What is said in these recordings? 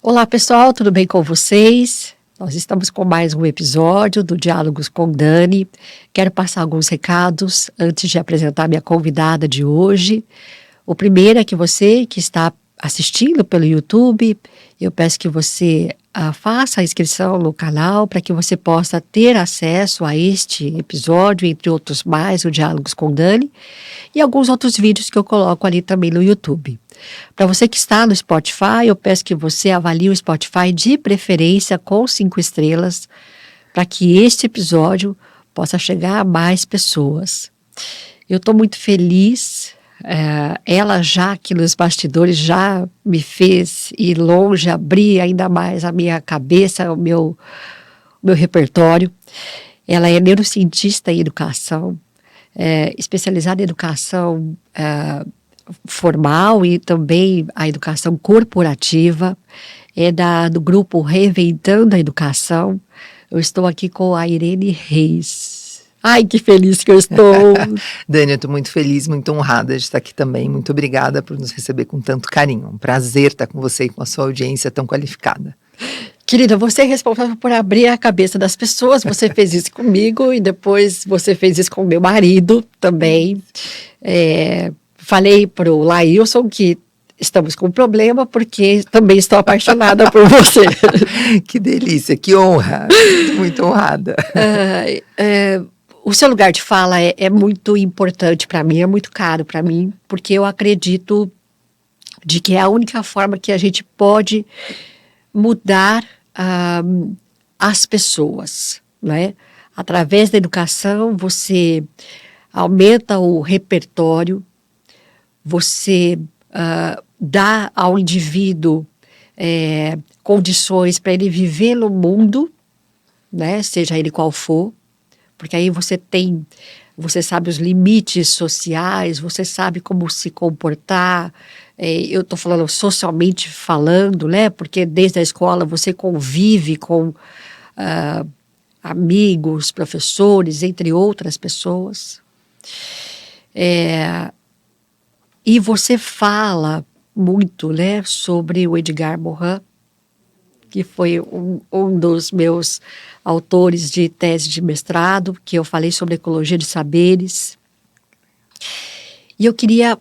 Olá pessoal, tudo bem com vocês? Nós estamos com mais um episódio do Diálogos com Dani. Quero passar alguns recados antes de apresentar minha convidada de hoje. O primeiro é que você que está assistindo pelo YouTube, eu peço que você faça a inscrição no canal para que você possa ter acesso a este episódio, entre outros mais, o Diálogos com Dani, e alguns outros vídeos que eu coloco ali também no YouTube. Para você que está no Spotify, eu peço que você avalie o Spotify de preferência com 5 estrelas, para que este episódio possa chegar a mais pessoas. Eu estou muito feliz, ela já aqui nos bastidores já me fez ir longe, abrir ainda mais a minha cabeça, o meu repertório. Ela é neurocientista em educação, especializada em educação formal e também a educação corporativa, do grupo Reinventando a Educação. Eu estou aqui com a Irene Reis. Ai, que feliz que eu estou! Dani, eu estou muito feliz, muito honrada de estar aqui também. Muito obrigada por nos receber com tanto carinho. Um prazer estar com você e com a sua audiência tão qualificada. Querida, você é responsável por abrir a cabeça das pessoas. Você fez isso comigo e depois você fez isso com meu marido também. Falei para o Laílson que estamos com um problema porque também estou apaixonada por você. Que delícia, que honra, muito honrada. O seu lugar de fala é muito importante para mim, é muito caro para mim, porque eu acredito de que é a única forma que a gente pode mudar as pessoas, né? Através da educação, você aumenta o repertório, você dá ao indivíduo condições para ele viver no mundo, né, seja ele qual for, porque aí você sabe os limites sociais, você sabe como se comportar. Eu estou falando socialmente falando, né, porque desde a escola você convive com amigos, professores, entre outras pessoas. E você fala muito, né, sobre o Edgar Morin, que foi um dos meus autores de tese de mestrado, que eu falei sobre ecologia de saberes. E eu queria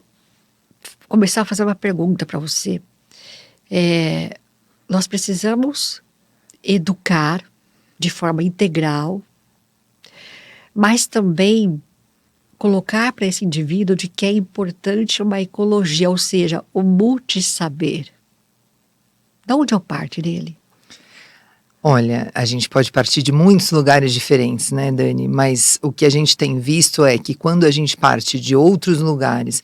começar a fazer uma pergunta para você. Nós precisamos educar de forma integral, mas também colocar para esse indivíduo de que é importante uma ecologia, ou seja, o multissaber. De onde eu parto dele? Olha, a gente pode partir de muitos lugares diferentes, né, Dani? Mas o que a gente tem visto é que quando a gente parte de outros lugares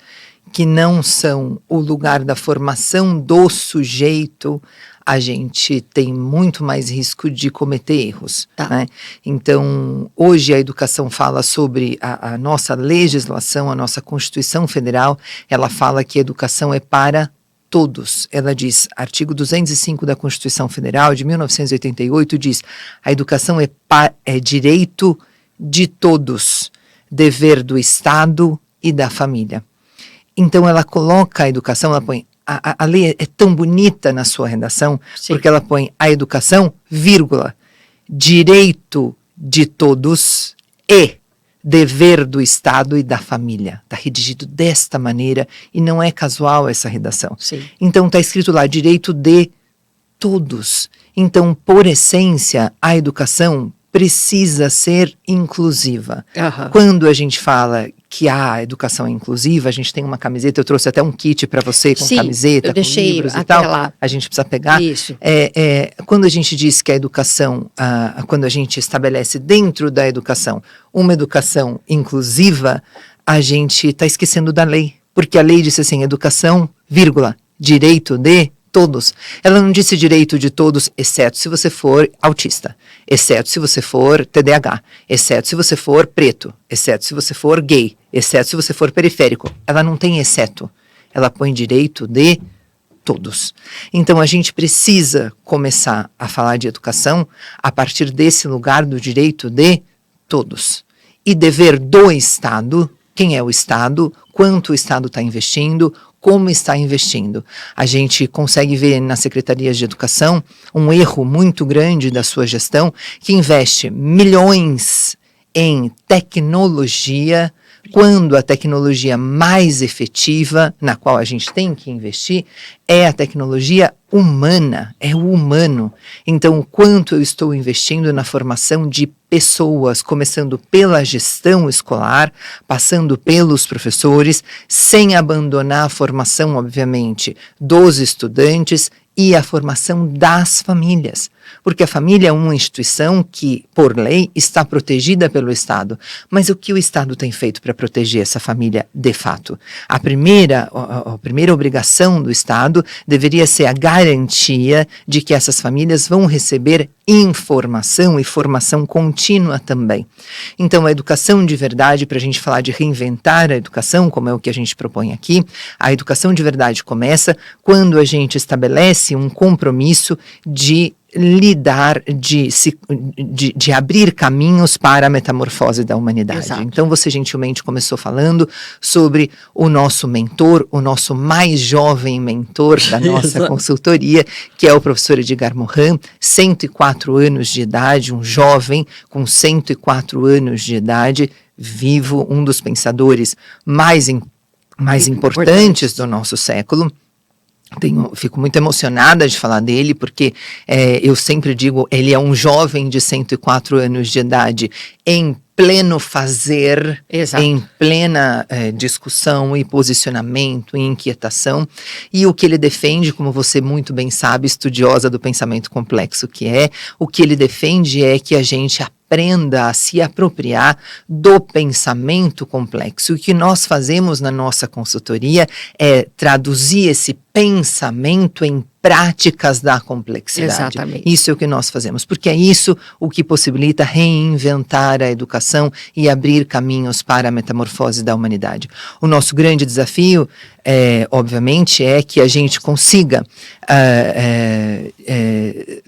que não são o lugar da formação do sujeito, a gente tem muito mais risco de cometer erros. Tá. Né? Então, hoje a educação fala sobre a nossa legislação, a nossa Constituição Federal, ela fala que a educação é para todos. Ela diz, artigo 205 da Constituição Federal de 1988 diz, a educação é direito de todos, dever do Estado e da família. Então ela coloca a educação, ela põe, a lei é tão bonita na sua redação, sim, porque ela põe a educação, vírgula, direito de todos e dever do Estado e da família. Está redigido desta maneira e não é casual essa redação. Sim. Então está escrito lá, direito de todos. Então, por essência, a educação precisa ser inclusiva. Uhum. Quando a gente fala que a educação é inclusiva, a gente tem uma camiseta, eu trouxe até um kit para você com sim, camiseta, com livros e tal, lá. A gente precisa pegar. Isso. Quando a gente diz que a educação, quando a gente estabelece dentro da educação uma educação inclusiva, a gente está esquecendo da lei, porque a lei disse assim, educação, vírgula, direito de todos. Ela não disse direito de todos, exceto se você for autista, exceto se você for TDAH, exceto se você for preto, exceto se você for gay, exceto se você for periférico. Ela não tem exceto. Ela põe direito de todos. Então a gente precisa começar a falar de educação a partir desse lugar do direito de todos. E dever do Estado, quem é o Estado, quanto o Estado está investindo, como está investindo. A gente consegue ver nas secretarias de educação um erro muito grande da sua gestão, que investe milhões em tecnologia, quando a tecnologia mais efetiva, na qual a gente tem que investir, é a tecnologia humana, é o humano. Então, o quanto eu estou investindo na formação de pessoas, começando pela gestão escolar, passando pelos professores, sem abandonar a formação, obviamente, dos estudantes e a formação das famílias. Porque a família é uma instituição que, por lei, está protegida pelo Estado. Mas o que o Estado tem feito para proteger essa família de fato? A primeira obrigação do Estado deveria ser a garantia de que essas famílias vão receber informação e formação contínua também. Então, a educação de verdade, para a gente falar de reinventar a educação, como é o que a gente propõe aqui, a educação de verdade começa quando a gente estabelece um compromisso de lidar, de abrir caminhos para a metamorfose da humanidade. Exato. Então, você gentilmente começou falando sobre o nosso mentor, o nosso mais jovem mentor da nossa consultoria, que é o professor Edgar Morin, 104 anos de idade, um jovem com 104 anos de idade, vivo, um dos pensadores mais importantes do nosso século. Fico muito emocionada de falar dele, porque eu sempre digo, ele é um jovem de 104 anos de idade em pleno fazer, Exato. Em plena discussão e posicionamento e inquietação, e o que ele defende, como você muito bem sabe, estudiosa do pensamento complexo que é, o que ele defende é que a gente aprenda a se apropriar do pensamento complexo. O que nós fazemos na nossa consultoria é traduzir esse pensamento em práticas da complexidade. Exatamente. Isso é o que nós fazemos, porque é isso o que possibilita reinventar a educação e abrir caminhos para a metamorfose da humanidade. O nosso grande desafio, obviamente, é que a gente consiga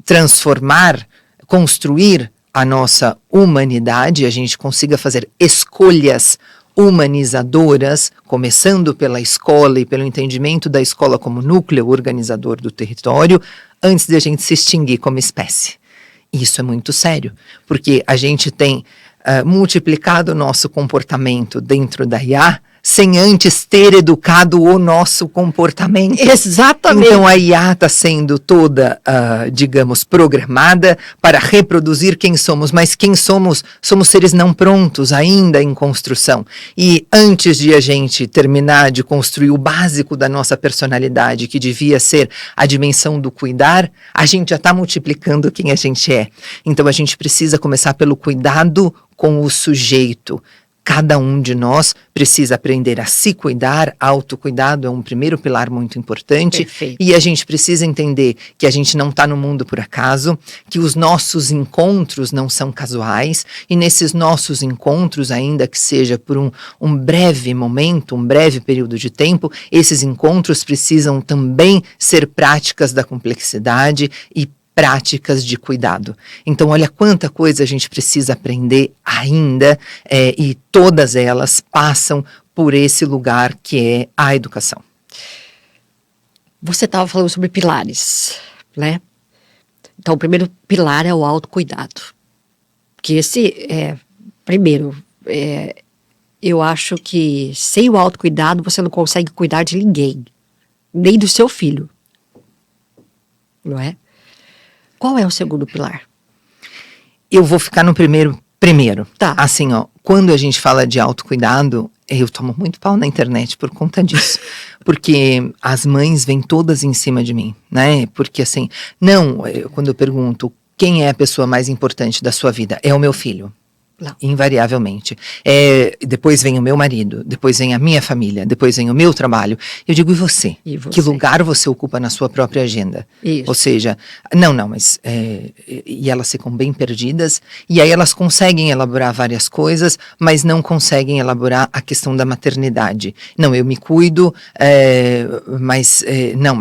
transformar, construir a nossa humanidade, a gente consiga fazer escolhas humanizadoras, começando pela escola e pelo entendimento da escola como núcleo organizador do território, antes de a gente se extinguir como espécie. Isso é muito sério, porque a gente tem multiplicado o nosso comportamento dentro da IA, sem antes ter educado o nosso comportamento. Exatamente. Então a IA está sendo toda, digamos, programada para reproduzir quem somos, mas quem somos seres não prontos, ainda em construção. E antes de a gente terminar de construir o básico da nossa personalidade, que devia ser a dimensão do cuidar, a gente já está multiplicando quem a gente é. Então a gente precisa começar pelo cuidado com o sujeito. Cada um de nós precisa aprender a se cuidar, autocuidado é um primeiro pilar muito importante. Perfeito. E a gente precisa entender que a gente não está no mundo por acaso, que os nossos encontros não são casuais, e nesses nossos encontros, ainda que seja por um breve momento, um breve período de tempo, esses encontros precisam também ser práticas da complexidade e práticas de cuidado. Então, olha quanta coisa a gente precisa aprender ainda, e todas elas passam por esse lugar que é a educação. Você estava falando sobre pilares, né? Então, o primeiro pilar é o autocuidado. Que esse, primeiro, eu acho que sem o autocuidado você não consegue cuidar de ninguém, nem do seu filho, não é? Qual é o segundo pilar? Eu vou ficar no primeiro. Tá. Assim, quando a gente fala de autocuidado, eu tomo muito pau na internet por conta disso. Porque as mães vêm todas em cima de mim, né? Porque assim, quando eu pergunto quem é a pessoa mais importante da sua vida, é o meu filho. Não. Invariavelmente. Depois vem o meu marido, depois vem a minha família, depois vem o meu trabalho. Eu digo, e você? E você? Que lugar você ocupa na sua própria agenda? Isso. Ou seja, mas e elas ficam bem perdidas, e aí elas conseguem elaborar várias coisas, mas não conseguem elaborar a questão da maternidade. Não, eu me cuido, mas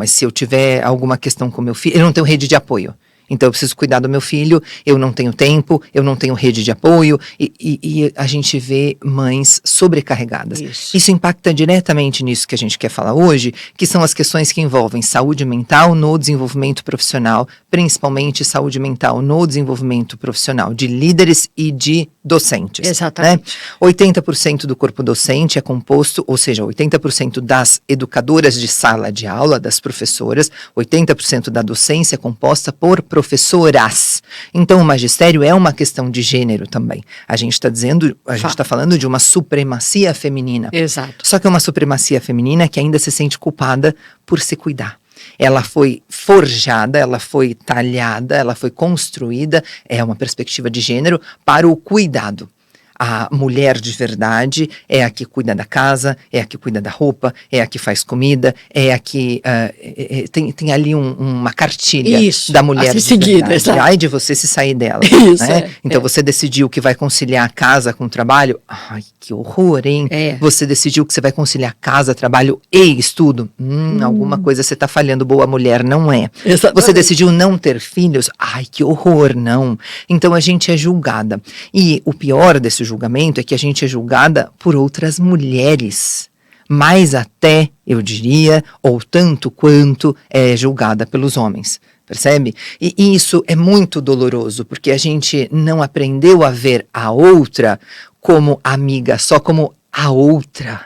se eu tiver alguma questão com meu filho, eu não tenho rede de apoio. Então eu preciso cuidar do meu filho, eu não tenho tempo, eu não tenho rede de apoio, e a gente vê mães sobrecarregadas. Isso impacta diretamente nisso que a gente quer falar hoje, que são as questões que envolvem saúde mental no desenvolvimento profissional, principalmente saúde mental no desenvolvimento profissional de líderes e de docentes. Exatamente. Né? 80% do corpo docente é composto, ou seja, 80% das educadoras de sala de aula, das professoras, 80% da docência é composta por professoras. Então o magistério é uma questão de gênero também. A gente está falando de uma supremacia feminina. Exato. Só que é uma supremacia feminina que ainda se sente culpada por se cuidar. Ela foi forjada, ela foi talhada, ela foi construída, é uma perspectiva de gênero para o cuidado. A mulher de verdade é a que cuida da casa, é a que cuida da roupa, é a que faz comida, é a que tem ali uma cartilha da mulher de verdade. Exato. Ai de você se sair dela. Isso, né? Então você decidiu que vai conciliar a casa com o trabalho. Ai, que horror, hein? Você decidiu que você vai conciliar casa, trabalho e estudo. Alguma coisa você está falhando, boa mulher, não é. Exatamente. Você decidiu não ter filhos. Ai, que horror, não. Então a gente é julgada. E o pior desse julgamento é que a gente é julgada por outras mulheres, mais até, eu diria, ou tanto quanto é julgada pelos homens, percebe? E isso é muito doloroso, porque a gente não aprendeu a ver a outra como amiga, só como a outra.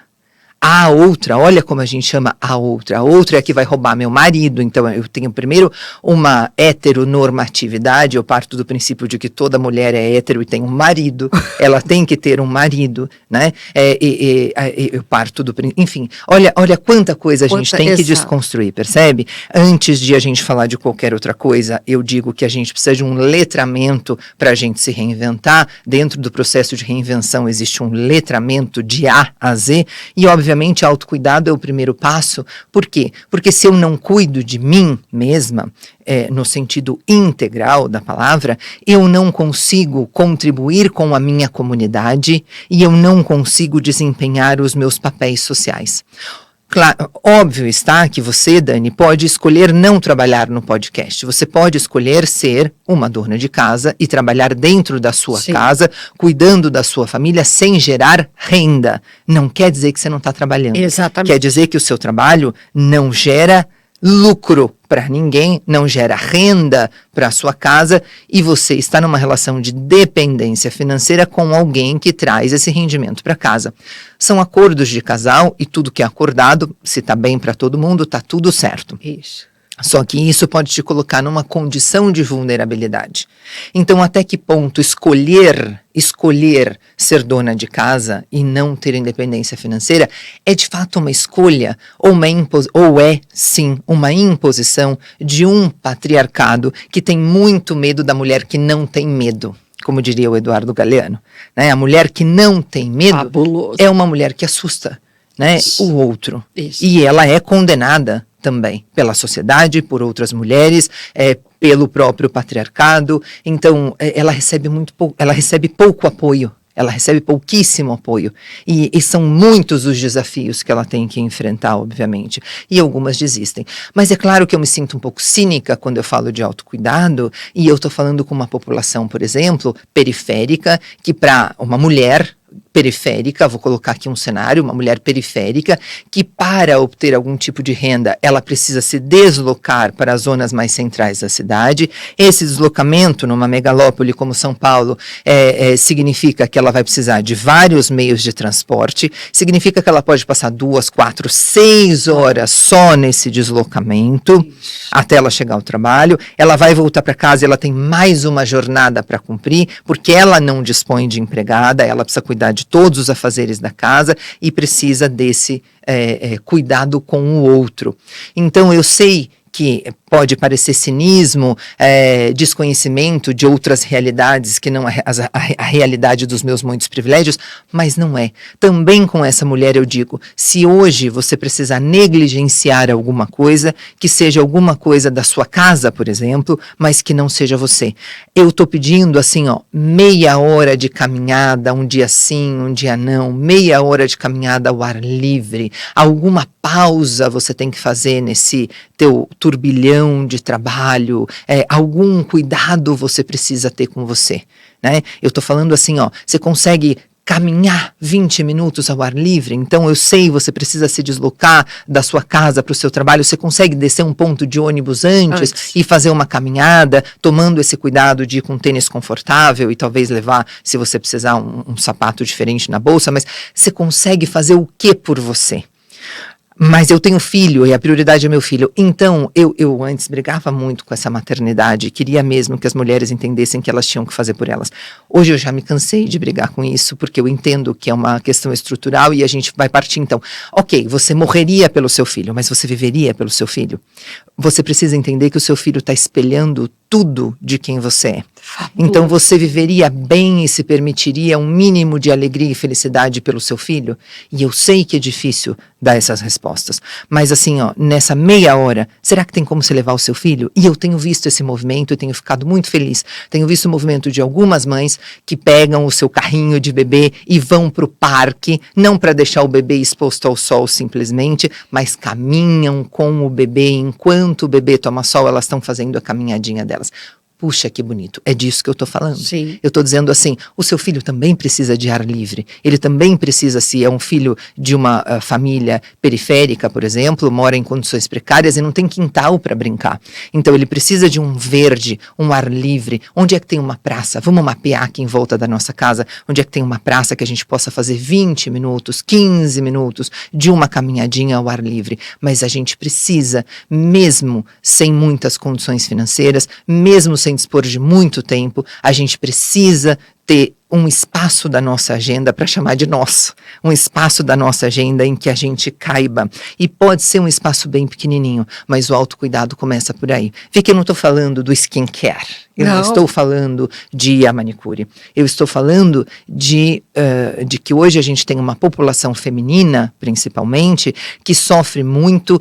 A outra, olha como a gente chama a outra é a que vai roubar meu marido. Então eu tenho primeiro uma heteronormatividade, eu parto do princípio de que toda mulher é hétero e tem um marido, ela tem que ter um marido, né? Eu parto do princípio, enfim, olha quanta coisa a gente tem que desconstruir, percebe? Antes de a gente falar de qualquer outra coisa, eu digo que a gente precisa de um letramento para a gente se reinventar. Dentro do processo de reinvenção existe um letramento de A a Z, e obviamente autocuidado é o primeiro passo. Por quê? Porque se eu não cuido de mim mesma, no sentido integral da palavra, eu não consigo contribuir com a minha comunidade e eu não consigo desempenhar os meus papéis sociais. Claro, óbvio está que você, Dani, pode escolher não trabalhar no podcast. Você pode escolher ser uma dona de casa e trabalhar dentro da sua casa, cuidando da sua família, sem gerar renda. Não quer dizer que você não está trabalhando. Exatamente. Quer dizer que o seu trabalho não gera lucro para ninguém, não gera renda para a sua casa e você está numa relação de dependência financeira com alguém que traz esse rendimento para casa. São acordos de casal e tudo que é acordado, se está bem para todo mundo, está tudo certo. Isso. Só que isso pode te colocar numa condição de vulnerabilidade. Então, até que ponto escolher ser dona de casa e não ter independência financeira é de fato uma escolha ou é sim uma imposição de um patriarcado que tem muito medo da mulher que não tem medo, como diria o Eduardo Galeano, né? A mulher que não tem medo é uma mulher que assusta, né? O outro. Isso. E ela é condenada também pela sociedade, por outras mulheres, pelo próprio patriarcado. Então ela recebe pouco apoio, ela recebe pouquíssimo apoio, e são muitos os desafios que ela tem que enfrentar, obviamente, e algumas desistem. Mas é claro que eu me sinto um pouco cínica quando eu falo de autocuidado, e eu estou falando com uma população, por exemplo, periférica, que para uma mulher periférica, vou colocar aqui um cenário, uma mulher periférica, que para obter algum tipo de renda, ela precisa se deslocar para as zonas mais centrais da cidade. Esse deslocamento numa megalópole como São Paulo significa que ela vai precisar de vários meios de transporte, significa que ela pode passar 2, 4, 6 horas só nesse deslocamento, até ela chegar ao trabalho. Ela vai voltar para casa e ela tem mais uma jornada para cumprir, porque ela não dispõe de empregada, ela precisa cuidar de todos os afazeres da casa e precisa desse cuidado com o outro. Então eu sei que pode parecer cinismo, desconhecimento de outras realidades que não a realidade dos meus muitos privilégios, mas não é. Também com essa mulher eu digo, se hoje você precisar negligenciar alguma coisa, que seja alguma coisa da sua casa, por exemplo, mas que não seja você. Eu estou pedindo assim, meia hora de caminhada, um dia sim, um dia não, meia hora de caminhada ao ar livre, alguma pausa você tem que fazer nesse teu turbilhão reunião de trabalho, algum cuidado você precisa ter com você, né? Eu estou falando assim, você consegue caminhar 20 minutos ao ar livre, então eu sei, você precisa se deslocar da sua casa para o seu trabalho, você consegue descer um ponto de ônibus antes e fazer uma caminhada, tomando esse cuidado de ir com um tênis confortável e talvez levar, se você precisar, um sapato diferente na bolsa, mas você consegue fazer o que por você? Mas eu tenho filho e a prioridade é meu filho. Então, eu antes brigava muito com essa maternidade, queria mesmo que as mulheres entendessem que elas tinham que fazer por elas. Hoje eu já me cansei de brigar com isso, porque eu entendo que é uma questão estrutural e a gente vai partir então. Ok, você morreria pelo seu filho, mas você viveria pelo seu filho? Você precisa entender que o seu filho está espelhando tudo de quem você é. Então você viveria bem e se permitiria um mínimo de alegria e felicidade pelo seu filho? E eu sei que é difícil dar essas respostas, mas assim, nessa meia hora, será que tem como você levar o seu filho? E eu tenho visto esse movimento, eu tenho ficado muito feliz, tenho visto o movimento de algumas mães que pegam o seu carrinho de bebê e vão para o parque, não para deixar o bebê exposto ao sol simplesmente, mas caminham com o bebê, enquanto o bebê toma sol, elas estão fazendo a caminhadinha delas. Puxa, que bonito. É disso que eu estou falando. Sim. Eu estou dizendo assim, o seu filho também precisa de ar livre. Ele também precisa, se é um filho de uma família periférica, por exemplo, mora em condições precárias e não tem quintal para brincar. Então ele precisa de um verde, um ar livre. Onde é que tem uma praça? Vamos mapear aqui em volta da nossa casa. Onde é que tem uma praça que a gente possa fazer 20 minutos, 15 minutos de uma caminhadinha ao ar livre. Mas a gente precisa, mesmo sem muitas condições financeiras, mesmo sem dispor de muito tempo, a gente precisa ter um espaço da nossa agenda para chamar de nosso, um espaço da nossa agenda em que a gente caiba, e pode ser um espaço bem pequenininho, mas o autocuidado começa por aí. Vê que eu não estou falando do skincare, eu não estou falando de a manicure, eu estou falando de que hoje a gente tem uma população feminina, principalmente, que sofre muito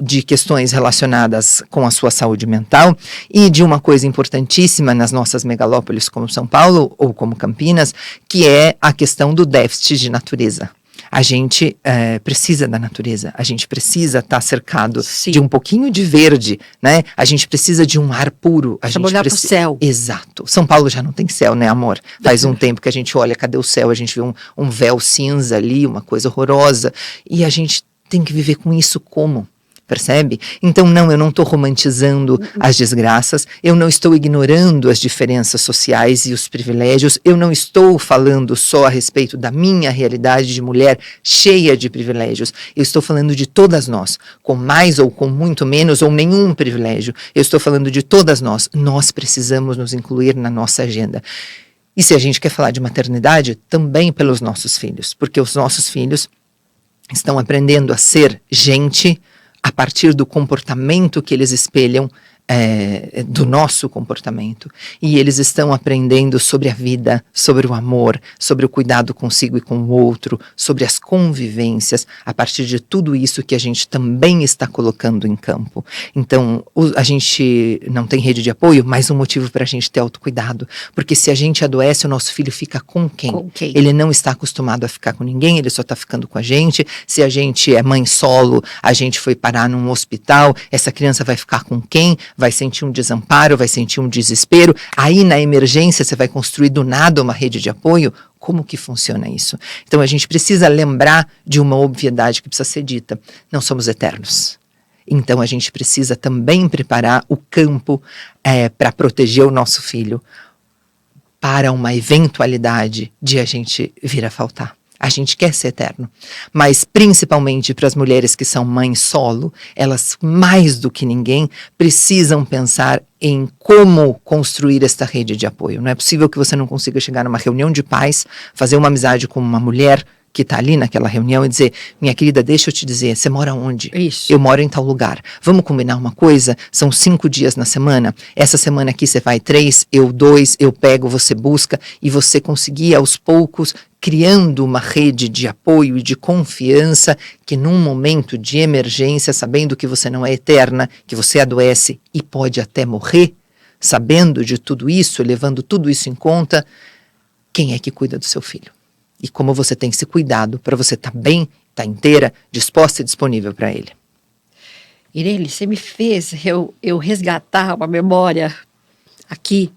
de questões relacionadas com a sua saúde mental, e de uma coisa importantíssima nas nossas megalópolis como São Paulo, ou como Campinas, que é a questão do déficit de natureza. A gente precisa da natureza, a gente precisa estar cercado de um pouquinho de verde, né? A gente precisa de um ar puro. A gente olhar para o céu. Exato. São Paulo já não tem céu, né, amor? Faz um tempo que a gente olha, cadê o céu? A gente vê um véu cinza ali, uma coisa horrorosa. E a gente tem que viver com isso como? Percebe? Então eu não estou romantizando as desgraças, eu não estou ignorando as diferenças sociais e os privilégios, eu não estou falando só a respeito da minha realidade de mulher cheia de privilégios, eu estou falando de todas nós, com mais ou com muito menos ou nenhum privilégio, eu estou falando de todas nós precisamos nos incluir na nossa agenda. E se a gente quer falar de maternidade, também pelos nossos filhos, porque os nossos filhos estão aprendendo a ser gente a partir do comportamento que eles espelham do nosso comportamento. E eles estão aprendendo sobre a vida, sobre o amor, sobre o cuidado consigo e com o outro, sobre as convivências, a partir de tudo isso que a gente também está colocando em campo. Então, a gente não tem rede de apoio, mas um motivo para a gente ter autocuidado. Porque se a gente adoece, o nosso filho fica com quem? Com quem? Ele não está acostumado a ficar com ninguém, ele só está ficando com a gente. Se a gente é mãe solo, a gente foi parar num hospital, essa criança vai ficar com quem? Vai sentir um desamparo, vai sentir um desespero. Aí na emergência você vai construir do nada uma rede de apoio. Como que funciona isso? Então a gente precisa lembrar de uma obviedade que precisa ser dita. Não somos eternos. Então a gente precisa também preparar o campo para proteger o nosso filho para uma eventualidade de a gente vir a faltar. A gente quer ser eterno, mas principalmente para as mulheres que são mães solo, elas mais do que ninguém precisam pensar em como construir esta rede de apoio. Não é possível que você não consiga chegar numa reunião de pais, fazer uma amizade com uma mulher que está ali naquela reunião e dizer, minha querida, deixa eu te dizer, você mora onde? Isso. Eu moro em tal lugar. Vamos combinar uma coisa? São 5 dias na semana. Essa semana aqui você vai 3, eu 2, eu pego, você busca, e você conseguir aos poucos criando uma rede de apoio e de confiança que num momento de emergência, sabendo que você não é eterna, que você adoece e pode até morrer, sabendo de tudo isso, levando tudo isso em conta, quem é que cuida do seu filho? E como você tem se cuidado para você estar bem, estar inteira, disposta e disponível para ele. Irene, você me fez eu resgatar uma memória aqui.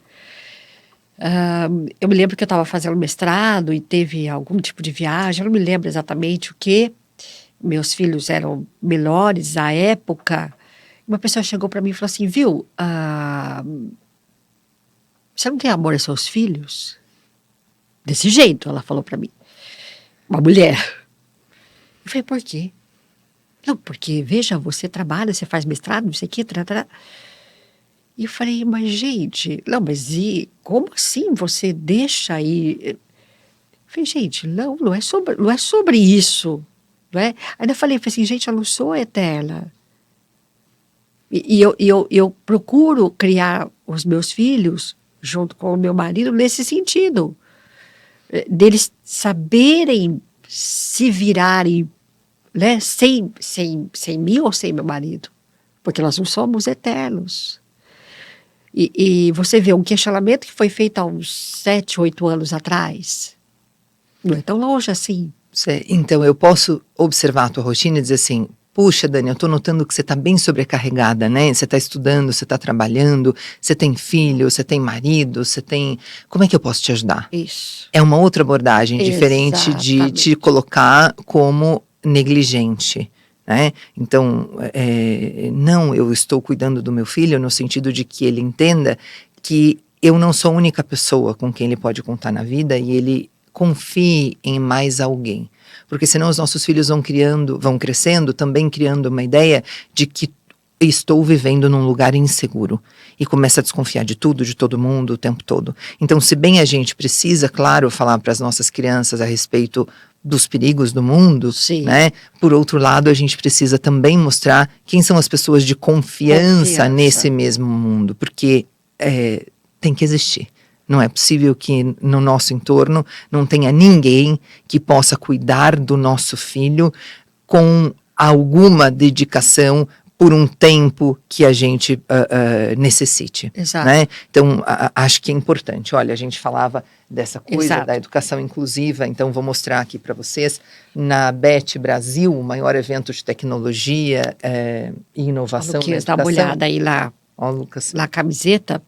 Eu me lembro que eu estava fazendo mestrado e teve algum tipo de viagem, eu não me lembro exatamente o que. Meus filhos eram menores à época. Uma pessoa chegou para mim e falou assim, viu, você não tem amor aos seus filhos? Desse jeito, ela falou para mim. Uma mulher. Eu falei, por quê? Não, porque, veja, você trabalha, você faz mestrado, não sei o quê, E eu falei, mas gente, não, mas como assim você deixa aí? Eu falei, gente, não é sobre isso, não é? Ainda falei assim, gente, eu não sou eterna. E eu procuro criar os meus filhos, junto com o meu marido, nesse sentido. Deles saberem se virarem, né, sem mim ou sem meu marido. Porque nós não somos eternos. E você vê um questionamento que foi feito há uns 7, 8 anos atrás. Não é tão longe assim. Então, eu posso observar a tua rotina e dizer assim, puxa, Dani, eu estou notando que você está bem sobrecarregada, né? Você está estudando, você está trabalhando, você tem filho, você tem marido, você tem... Como é que eu posso te ajudar? Isso. É uma outra abordagem diferente de te colocar como negligente. Né? Então, não, eu estou cuidando do meu filho no sentido de que ele entenda que eu não sou a única pessoa com quem ele pode contar na vida e ele confie em mais alguém. Porque senão os nossos filhos vão crescendo, também criando uma ideia de que estou vivendo num lugar inseguro e começa a desconfiar de tudo, de todo mundo, o tempo todo. Então, se bem a gente precisa, claro, falar para as nossas crianças a respeito dos perigos do mundo, né? Por outro lado, a gente precisa também mostrar quem são as pessoas de confiança nesse mesmo mundo, porque tem que existir. Não é possível que no nosso entorno não tenha ninguém que possa cuidar do nosso filho com alguma dedicação por um tempo que a gente necessite. Exato. Né? Então, acho que é importante. Olha, a gente falava dessa coisa da educação inclusiva, então vou mostrar aqui para vocês, na BET Brasil, o maior evento de tecnologia e inovação na educação. Dá uma olhada aí lá, Lucas. na camiseta,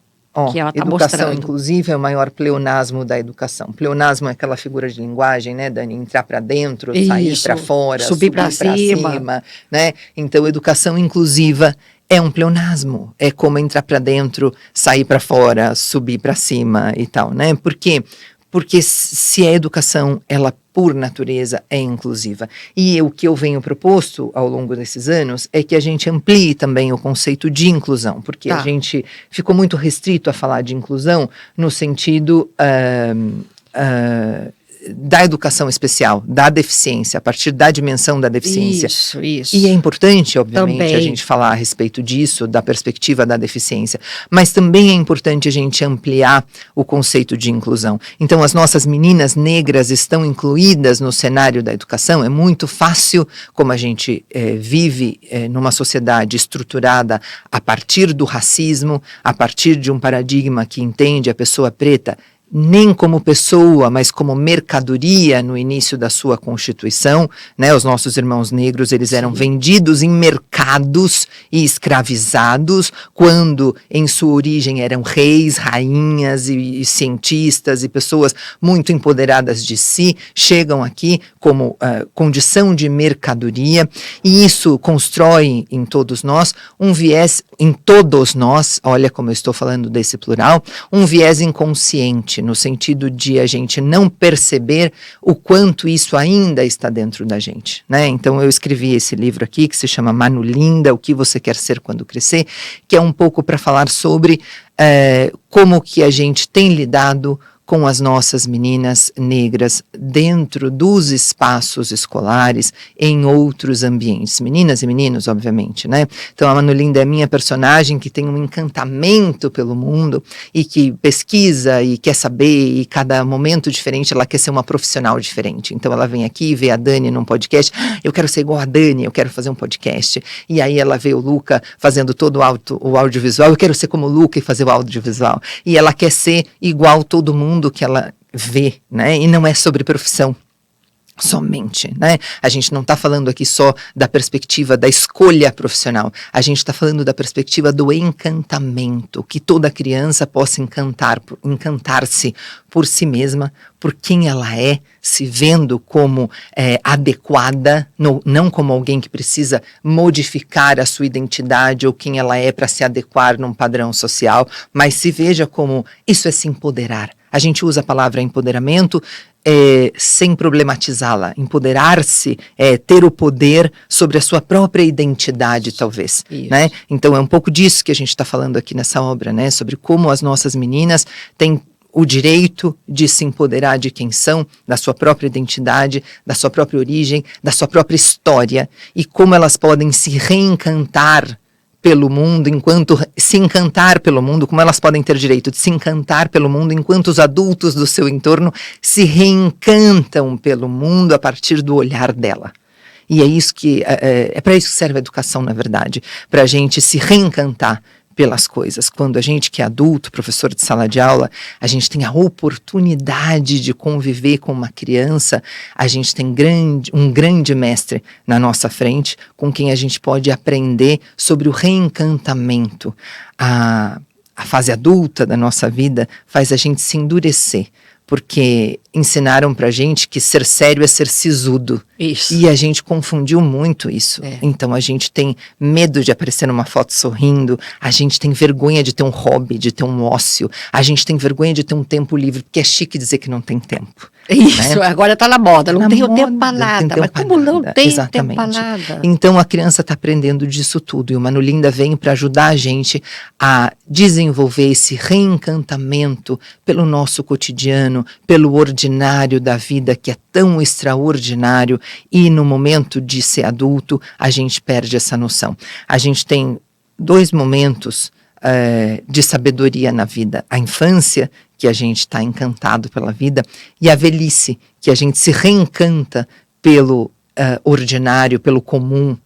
que ela está educação mostrando. inclusiva é o maior pleonasmo da educação. Pleonasmo é aquela figura de linguagem, né, Dani? Entrar para dentro, sair para fora, subir para cima, né? Então, educação inclusiva é um pleonasmo. É como entrar para dentro, sair para fora, subir para cima e tal, né? Por quê? Porque se a educação, ela por natureza é inclusiva. E o que eu venho proposto ao longo desses anos é que a gente amplie também o conceito de inclusão, porque a gente ficou muito restrito a falar de inclusão no sentido da educação especial, da deficiência, a partir da dimensão da deficiência. Isso. E é importante, obviamente, também a gente falar a respeito disso, da perspectiva da deficiência, mas também é importante a gente ampliar o conceito de inclusão. Então, as nossas meninas negras estão incluídas no cenário da educação. É muito fácil, como a gente vive numa sociedade estruturada a partir do racismo, a partir de um paradigma que entende a pessoa preta nem como pessoa, mas como mercadoria no início da sua constituição, né? Os nossos irmãos negros, eles eram vendidos em mercados e escravizados, quando em sua origem eram reis, rainhas e cientistas e pessoas muito empoderadas de si, chegam aqui como condição de mercadoria, e isso constrói em todos nós um viés, olha como eu estou falando desse plural, um viés inconsciente, no sentido de a gente não perceber o quanto isso ainda está dentro da gente, né? Então eu escrevi esse livro aqui, que se chama Manu Linda, o que você quer ser quando crescer, que é um pouco para falar sobre como que a gente tem lidado com as nossas meninas negras dentro dos espaços escolares, em outros ambientes. Meninas e meninos, obviamente, né? Então, a Manu Linda é a minha personagem que tem um encantamento pelo mundo e que pesquisa e quer saber, e cada momento diferente ela quer ser uma profissional diferente. Então, ela vem aqui, vê a Dani num podcast, eu quero ser igual a Dani, eu quero fazer um podcast. E aí ela vê o Luca fazendo todo o audiovisual, eu quero ser como o Luca e fazer o audiovisual. E ela quer ser igual todo mundo que ela vê, né? E não é sobre profissão. somente, né? A gente não está falando aqui só da perspectiva da escolha profissional, a gente está falando da perspectiva do encantamento, que toda criança possa encantar-se por si mesma, por quem ela é, se vendo como adequada, não como alguém que precisa modificar a sua identidade ou quem ela é para se adequar num padrão social, mas se veja como isso é se empoderar. A gente usa a palavra empoderamento sem problematizá-la. Empoderar-se é ter o poder sobre a sua própria identidade, talvez. Né? Então é um pouco disso que a gente está falando aqui nessa obra, né? Sobre como as nossas meninas têm o direito de se empoderar de quem são, da sua própria identidade, da sua própria origem, da sua própria história, e como elas podem se reencantar pelo mundo, enquanto se encantar pelo mundo, como elas podem ter direito de se encantar pelo mundo, enquanto os adultos do seu entorno se reencantam pelo mundo a partir do olhar dela. E é isso que é para isso que serve a educação, na verdade, para a gente se reencantar pelas coisas. Quando a gente que é adulto, professor de sala de aula, a gente tem a oportunidade de conviver com uma criança, a gente tem um grande mestre na nossa frente, com quem a gente pode aprender sobre o reencantamento. A fase adulta da nossa vida faz a gente se endurecer, porque ensinaram pra gente que ser sério é ser sisudo. Isso. E a gente confundiu muito isso. Então a gente tem medo de aparecer numa foto sorrindo, a gente tem vergonha de ter um hobby, de ter um ócio, a gente tem vergonha de ter um tempo livre, porque é chique dizer que não tem tempo. Isso, né? Agora tá na moda, não tem o tempo para nada. Mas como não tem tempo para nada? Então a criança está aprendendo disso tudo, e o Manulinda vem para ajudar a gente a desenvolver esse reencantamento pelo nosso cotidiano, pelo ordinário da vida, que é tão extraordinário, e no momento de ser adulto a gente perde essa noção. A gente tem 2 momentos de sabedoria na vida: a infância, que a gente está encantado pela vida, e a velhice, que a gente se reencanta pelo ordinário, pelo comum,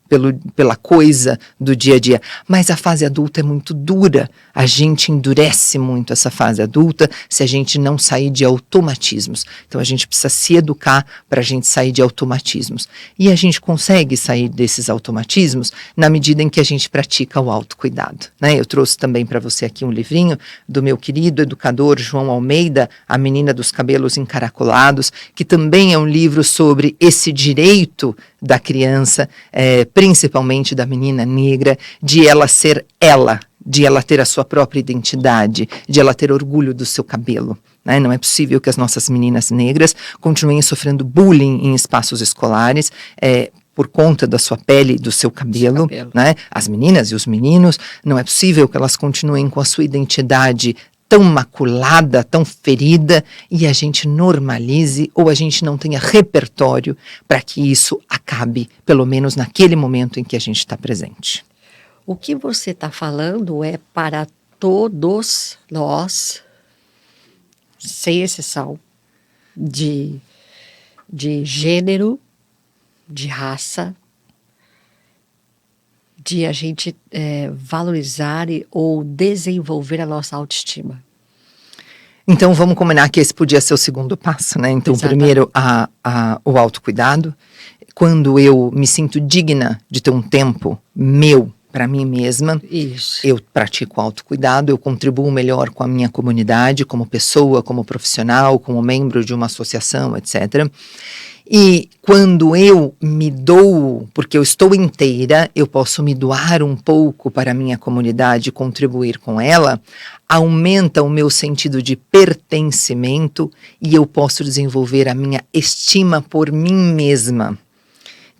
pela coisa do dia a dia. Mas a fase adulta é muito dura, a gente endurece muito essa fase adulta se a gente não sair de automatismos. Então a gente precisa se educar para a gente sair de automatismos. E a gente consegue sair desses automatismos na medida em que a gente pratica o autocuidado, né? Eu trouxe também para você aqui um livrinho do meu querido educador João Almeida, A Menina dos Cabelos Encaracolados, que também é um livro sobre esse direito da criança, principalmente da menina negra, de ela ser ela, de ela ter a sua própria identidade, de ela ter orgulho do seu cabelo. Né? Não é possível que as nossas meninas negras continuem sofrendo bullying em espaços escolares, por conta da sua pele e do seu cabelo, né? As meninas e os meninos, não é possível que elas continuem com a sua identidade tão maculada, tão ferida, e a gente normalize, ou a gente não tenha repertório para que isso acabe, pelo menos naquele momento em que a gente está presente. O que você está falando é para todos nós, sem exceção, de gênero, de raça, de a gente valorizar ou desenvolver a nossa autoestima. Então vamos combinar que esse podia ser o segundo passo, né? Então primeiro o autocuidado. Quando eu me sinto digna de ter um tempo meu para mim mesma, eu pratico autocuidado, eu contribuo melhor com a minha comunidade, como pessoa, como profissional, como membro de uma associação, etc. E quando eu me dou, porque eu estou inteira, eu posso me doar um pouco para a minha comunidade e contribuir com ela, aumenta o meu sentido de pertencimento e eu posso desenvolver a minha estima por mim mesma.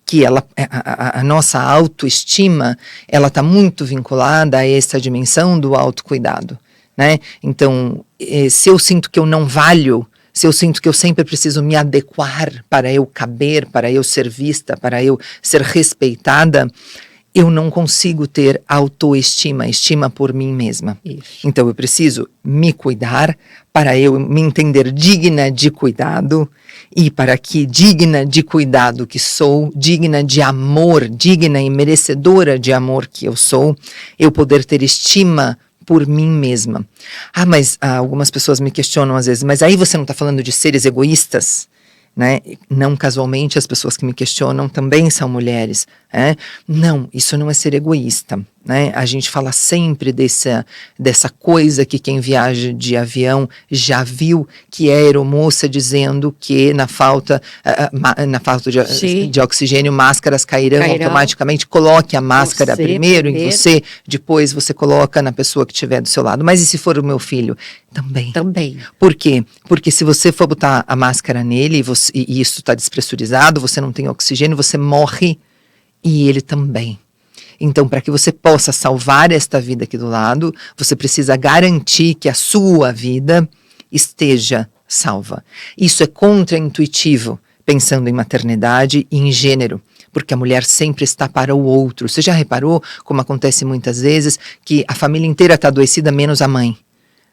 Que a nossa autoestima, ela está muito vinculada a essa dimensão do autocuidado, né? Então, se eu sinto que eu não valho, se eu sinto que eu sempre preciso me adequar para eu caber, para eu ser vista, para eu ser respeitada, eu não consigo ter autoestima, estima por mim mesma. Então eu preciso me cuidar para eu me entender digna de cuidado, e para que digna de cuidado que sou, digna de amor, digna e merecedora de amor que eu sou, eu poder ter estima por mim mesma. Mas algumas pessoas me questionam às vezes, mas aí você não está falando de seres egoístas? né? Não casualmente, as pessoas que me questionam também são mulheres. Não, isso não é ser egoísta, né? A gente fala sempre dessa coisa que quem viaja de avião já viu, que é a aeromoça dizendo que na falta de oxigênio, máscaras cairão automaticamente. Coloque a máscara primeiro em você, depois você coloca na pessoa que estiver do seu lado. Mas e se for o meu filho? Também. Por quê? Porque se você for botar a máscara nele e isso está despressurizado, você não tem oxigênio, você morre e ele também. Então, para que você possa salvar esta vida aqui do lado, você precisa garantir que a sua vida esteja salva. Isso é contraintuitivo, pensando em maternidade e em gênero, porque a mulher sempre está para o outro. Você já reparou, como acontece muitas vezes, que a família inteira está adoecida, menos a mãe?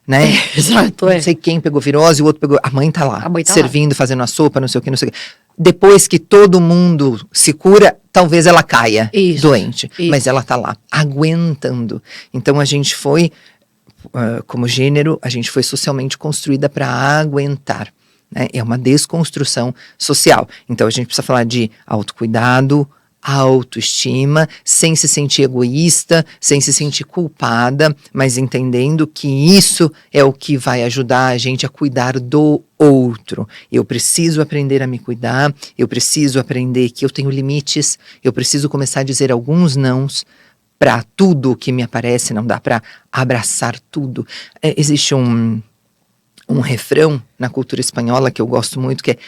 Né? Exato, não sei quem pegou virose, o outro pegou. A mãe tá lá, servindo, fazendo a sopa, não sei o que, não sei o que. Depois que todo mundo se cura, talvez ela caia doente. Mas ela tá lá, aguentando. Então a gente foi, como gênero, a gente foi socialmente construída para aguentar. Né? É uma desconstrução social. Então a gente precisa falar de autocuidado, autoestima, sem se sentir egoísta, sem se sentir culpada, mas entendendo que isso é o que vai ajudar a gente a cuidar do outro. Eu preciso aprender a me cuidar, eu preciso aprender que eu tenho limites, eu preciso começar a dizer alguns nãos para tudo que me aparece, não dá para abraçar tudo. Existe um refrão na cultura espanhola que eu gosto muito, que é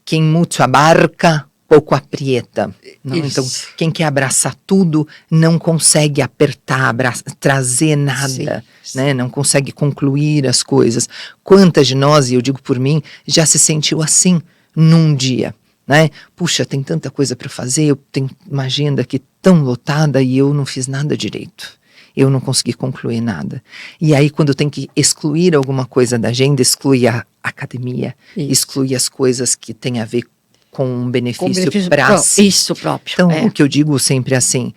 quem mucho abarca, pouco aprieta. Então, quem quer abraçar tudo não consegue apertar, trazer nada, né? Não consegue concluir as coisas. Quantas de nós, e eu digo por mim, já se sentiu assim num dia, né? Puxa, tem tanta coisa para fazer, eu tenho uma agenda aqui tão lotada e eu não fiz nada direito. Eu não consegui concluir nada. E aí, quando tem que excluir alguma coisa da agenda, exclui a academia, exclui as coisas que têm a ver com um benefício próprio. Então, o que eu digo sempre é assim,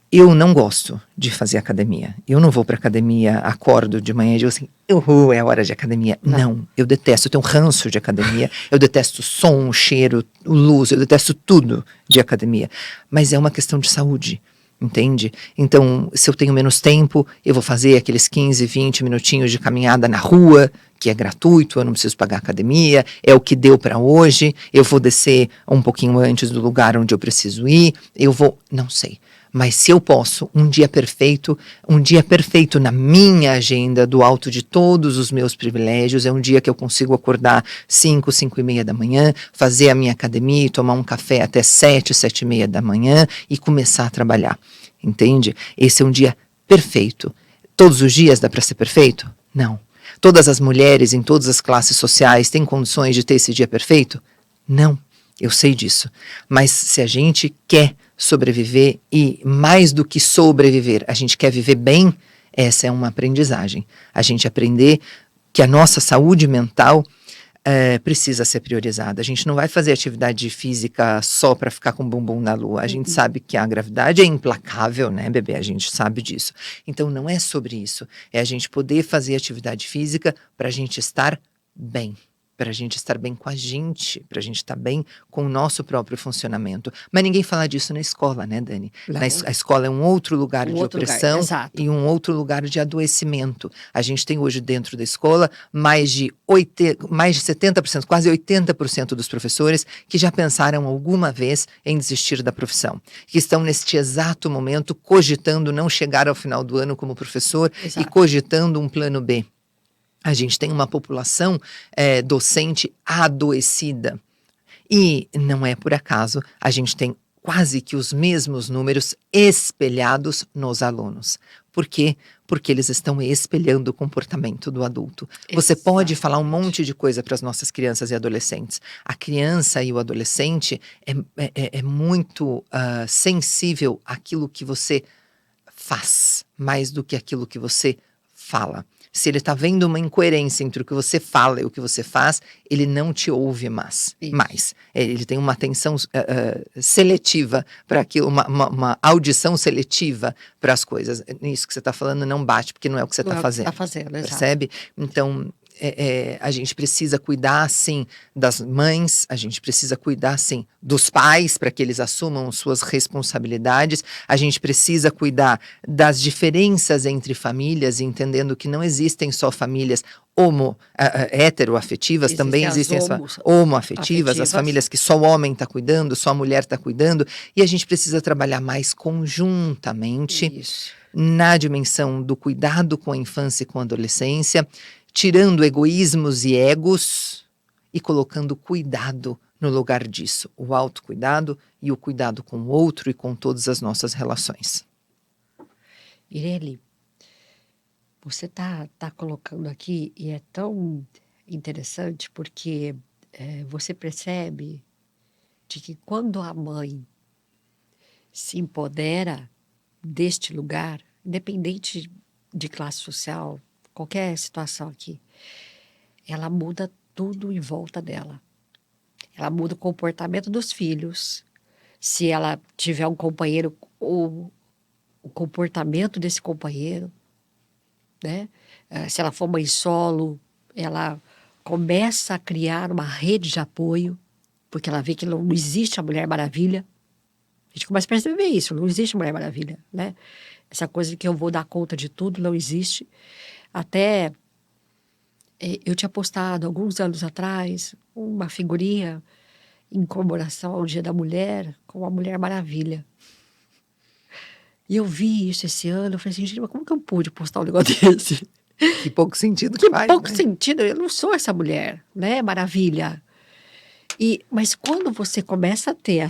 eu não gosto de fazer academia. Eu não vou para academia, acordo de manhã e digo assim, é hora de academia. Não, eu detesto, eu tenho ranço de academia, eu detesto som, cheiro, luz, eu detesto tudo de academia. Mas é uma questão de saúde. Entende? Então, se eu tenho menos tempo, eu vou fazer aqueles 15, 20 minutinhos de caminhada na rua, que é gratuito, eu não preciso pagar academia, é o que deu para hoje, eu vou descer um pouquinho antes do lugar onde eu preciso ir, não sei. Mas se eu posso, um dia perfeito na minha agenda, do alto de todos os meus privilégios, é um dia que eu consigo acordar 5, 5:30 da manhã, fazer a minha academia e tomar um café até 7, 7:30 da manhã e começar a trabalhar, entende? Esse é um dia perfeito. Todos os dias dá para ser perfeito? Não. Todas as mulheres em todas as classes sociais têm condições de ter esse dia perfeito? Não. Eu sei disso. Mas se a gente quer sobreviver e mais do que sobreviver, a gente quer viver bem, essa é uma aprendizagem. A gente aprender que a nossa saúde mental precisa ser priorizada. A gente não vai fazer atividade física só para ficar com o bumbum na lua. A gente sabe que a gravidade é implacável, né, bebê? A gente sabe disso. Então não é sobre isso. É a gente poder fazer atividade física para a gente estar bem. Para a gente estar bem com a gente, para a gente estar bem com o nosso próprio funcionamento. Mas ninguém fala disso na escola, né, Dani? A escola é um outro lugar de opressão e um outro lugar de adoecimento. A gente tem hoje dentro da escola mais de 70%, quase 80% dos professores que já pensaram alguma vez em desistir da profissão. Que estão neste exato momento cogitando não chegar ao final do ano como professor e cogitando um plano B. A gente tem uma população docente adoecida. E não é por acaso, a gente tem quase que os mesmos números espelhados nos alunos. Por quê? Porque eles estão espelhando o comportamento do adulto. Você pode falar um monte de coisa para as nossas crianças e adolescentes. A criança e o adolescente é muito sensível àquilo que você faz, mais do que aquilo que você fala. Se ele está vendo uma incoerência entre o que você fala e o que você faz, ele não te ouve mais. Ele tem uma atenção seletiva para aquilo, uma audição seletiva para as coisas. Isso que você está falando não bate, porque não é o que você está fazendo. Percebe? Então, a gente precisa cuidar, sim, das mães, a gente precisa cuidar, sim, dos pais, para que eles assumam suas responsabilidades, a gente precisa cuidar das diferenças entre famílias, entendendo que não existem só famílias heteroafetivas, também existem as homoafetivas, as famílias que só o homem está cuidando, só a mulher está cuidando, e a gente precisa trabalhar mais conjuntamente na dimensão do cuidado com a infância e com a adolescência, tirando egoísmos e egos e colocando cuidado no lugar disso, o autocuidado e o cuidado com o outro e com todas as nossas relações. Ireli, você tá colocando aqui, e é tão interessante porque você percebe de que quando a mãe se empodera deste lugar, independente de classe social, qualquer situação aqui, ela muda tudo em volta dela. Ela muda o comportamento dos filhos. Se ela tiver um companheiro, o comportamento desse companheiro, né? Se ela for mãe solo, ela começa a criar uma rede de apoio, porque ela vê que não existe a Mulher Maravilha. A gente começa a perceber isso, não existe Mulher Maravilha, né? Essa coisa de que eu vou dar conta de tudo não existe. Até eu tinha postado alguns anos atrás uma figurinha em comemoração ao Dia da Mulher com a Mulher Maravilha. E eu vi isso esse ano, eu falei assim, gente, mas como que eu pude postar um negócio desse? Que pouco sentido que faz, pouco né? sentido, eu não sou essa mulher, né? Maravilha. Mas quando você começa a ter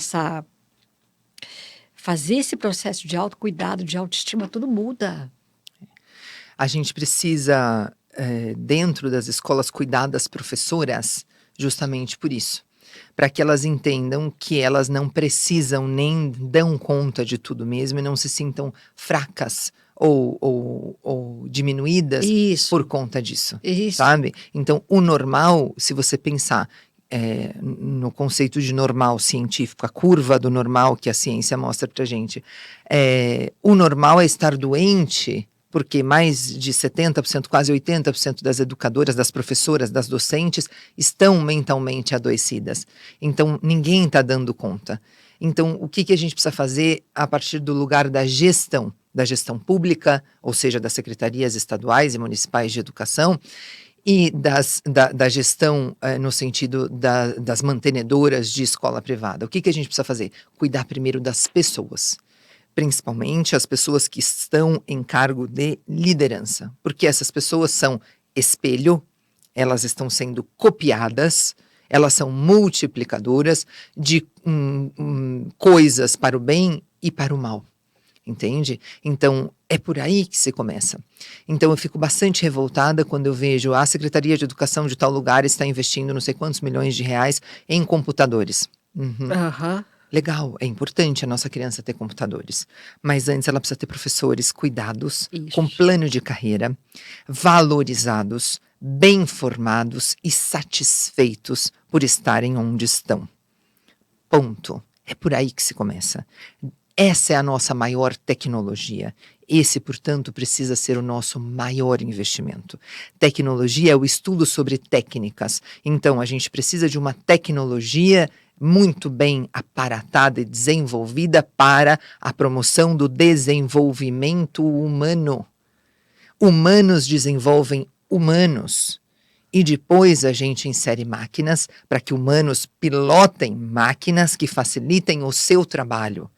fazer esse processo de autocuidado, de autoestima, tudo muda. A gente precisa, dentro das escolas, cuidar das professoras justamente por isso. Para que elas entendam que elas não precisam nem dão conta de tudo mesmo e não se sintam fracas ou diminuídas por conta disso, sabe? Então, o normal, se você pensar no conceito de normal científico, a curva do normal que a ciência mostra pra gente, o normal é estar doente, porque mais de 70%, quase 80% das educadoras, das professoras, das docentes estão mentalmente adoecidas. Então, ninguém está dando conta. Então, o que a gente precisa fazer a partir do lugar da gestão pública, ou seja, das secretarias estaduais e municipais de educação, e da gestão no sentido das mantenedoras de escola privada. O que a gente precisa fazer? Cuidar primeiro das pessoas, principalmente as pessoas que estão em cargo de liderança, porque essas pessoas são espelho, elas estão sendo copiadas, elas são multiplicadoras de coisas para o bem e para o mal. Entende? Então, é por aí que se começa. Então, eu fico bastante revoltada quando eu vejo a Secretaria de Educação de tal lugar está investindo não sei quantos milhões de reais em computadores. Legal, é importante a nossa criança ter computadores. Mas antes ela precisa ter professores cuidados, com plano de carreira, valorizados, bem formados e satisfeitos por estarem onde estão. Ponto. É por aí que se começa. Essa é a nossa maior tecnologia. Esse, portanto, precisa ser o nosso maior investimento. Tecnologia é o estudo sobre técnicas. Então, a gente precisa de uma tecnologia muito bem aparatada e desenvolvida para a promoção do desenvolvimento humano. Humanos desenvolvem humanos. E depois a gente insere máquinas para que humanos pilotem máquinas que facilitem o seu trabalho.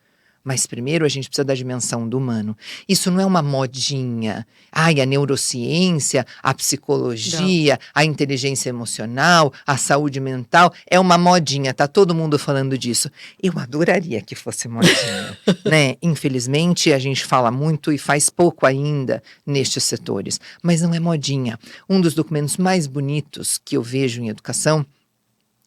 Mas primeiro a gente precisa da dimensão do humano. Isso não é uma modinha. Ai, a neurociência, a psicologia, a inteligência emocional, a saúde mental, é uma modinha, tá todo mundo falando disso. Eu adoraria que fosse modinha, né? Infelizmente, a gente fala muito e faz pouco ainda nestes setores, mas não é modinha. Um dos documentos mais bonitos que eu vejo em educação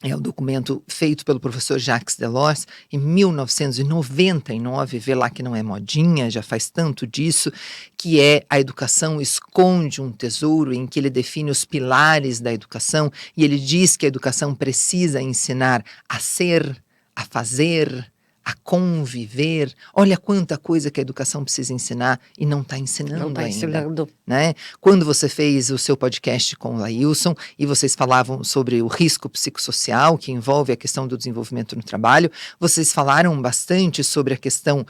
é o documento feito pelo professor Jacques Delors em 1999, vê lá que não é modinha, já faz tanto disso, que é A Educação Esconde um Tesouro, em que ele define os pilares da educação e ele diz que a educação precisa ensinar a ser, a fazer, a conviver. Olha quanta coisa que a educação precisa ensinar e não está ensinando Não está ainda. ensinando. Né? Quando você fez o seu podcast com o Laílson e vocês falavam sobre o risco psicossocial que envolve a questão do desenvolvimento no trabalho, vocês falaram bastante sobre a questão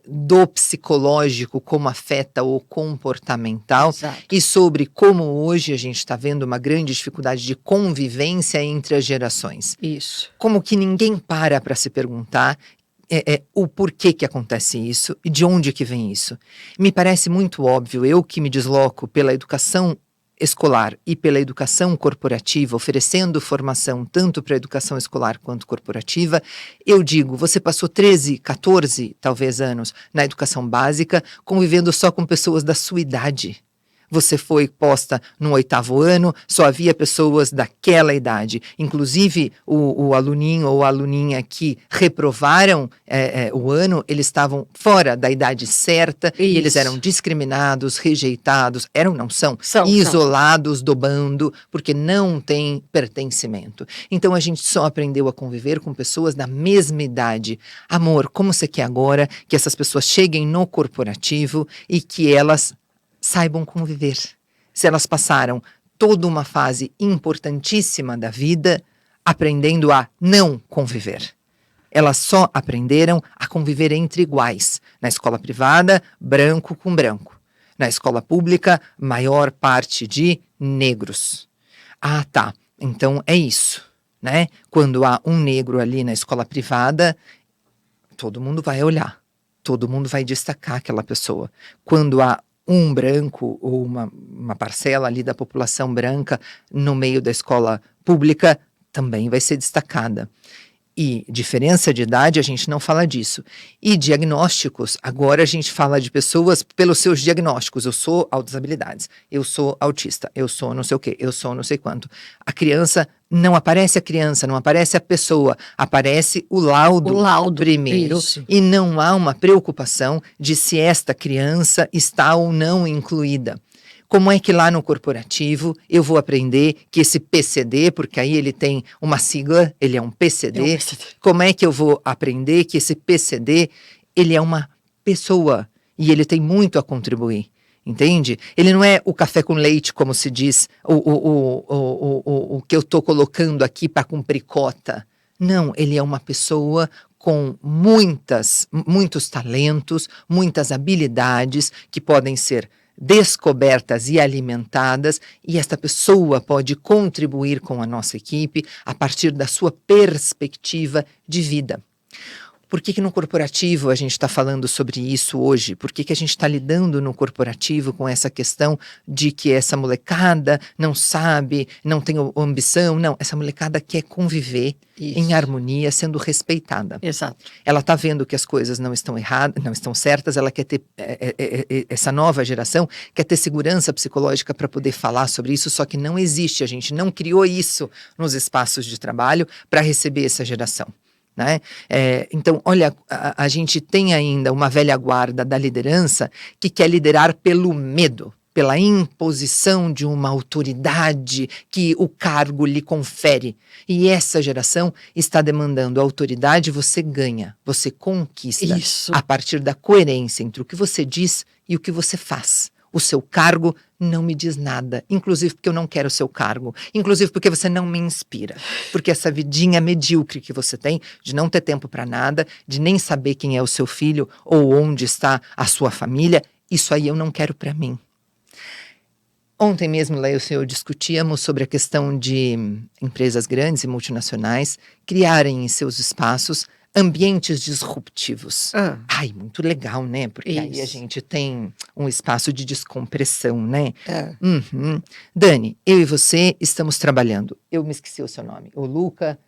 do psicológico, como afeta o comportamental. Exato. E sobre como hoje a gente está vendo uma grande dificuldade de convivência entre as gerações. Isso. Como que ninguém para se perguntar o porquê que acontece isso e de onde que vem isso. Me parece muito óbvio, eu que me desloco pela educação escolar e pela educação corporativa, oferecendo formação tanto para a educação escolar quanto corporativa, eu digo, você passou 13, 14, talvez anos na educação básica, convivendo só com pessoas da sua idade. Você foi posta no 8º ano, só havia pessoas daquela idade. Inclusive, o aluninho ou a aluninha que reprovaram o ano, eles estavam fora da idade certa. Isso. E eles eram discriminados, rejeitados, são isolados do bando, porque não tem pertencimento. Então, a gente só aprendeu a conviver com pessoas da mesma idade. Amor, como você quer agora que essas pessoas cheguem no corporativo e que elas saibam conviver? Se elas passaram toda uma fase importantíssima da vida aprendendo a não conviver. Elas só aprenderam a conviver entre iguais. Na escola privada, branco com branco. Na escola pública, maior parte de negros. Ah, tá. Então é isso, né? Quando há um negro ali na escola privada, todo mundo vai olhar. Todo mundo vai destacar aquela pessoa. Quando há um branco ou uma parcela ali da população branca no meio da escola pública também vai ser destacada. E diferença de idade, a gente não fala disso. E diagnósticos, agora a gente fala de pessoas pelos seus diagnósticos. Eu sou autodesabilidades, eu sou autista, eu sou não sei o quê, eu sou não sei quanto. A criança, não aparece a criança, não aparece a pessoa, aparece o laudo primeiro. Isso. E não há uma preocupação de se esta criança está ou não incluída. Como é que lá no corporativo eu vou aprender que esse PCD, porque aí ele tem uma sigla, ele é um PCD, como é que eu vou aprender que esse PCD, ele é uma pessoa e ele tem muito a contribuir, entende? Ele não é o café com leite, como se diz, o que eu estou colocando aqui para cumprir cota. Não, ele é uma pessoa com muitos talentos, muitas habilidades que podem ser descobertas e alimentadas, e esta pessoa pode contribuir com a nossa equipe a partir da sua perspectiva de vida. Por que no corporativo a gente está falando sobre isso hoje? Por que a gente está lidando no corporativo com essa questão de que essa molecada não sabe, não tem ambição? Não, essa molecada quer conviver em harmonia, sendo respeitada. Exato. Ela está vendo que as coisas não estão erradas, não estão certas, ela quer ter, essa nova geração quer ter segurança psicológica para poder falar sobre isso, só que não existe, a gente não criou isso nos espaços de trabalho para receber essa geração. Né? Então, olha, a gente tem ainda uma velha guarda da liderança que quer liderar pelo medo, pela imposição de uma autoridade que o cargo lhe confere. E essa geração está demandando a autoridade, você ganha, você conquista a partir da coerência entre o que você diz e o que você faz. O seu cargo não me diz nada, inclusive porque eu não quero o seu cargo, inclusive porque você não me inspira, porque essa vidinha medíocre que você tem, de não ter tempo para nada, de nem saber quem é o seu filho ou onde está a sua família, isso aí eu não quero para mim. Ontem mesmo, lá eu discutíamos sobre a questão de empresas grandes e multinacionais criarem em seus espaços ambientes disruptivos. Ai, muito legal, né? Porque aí a gente tem um espaço de descompressão, né? Dani, eu e você estamos trabalhando. Eu me esqueci o seu nome. O Luca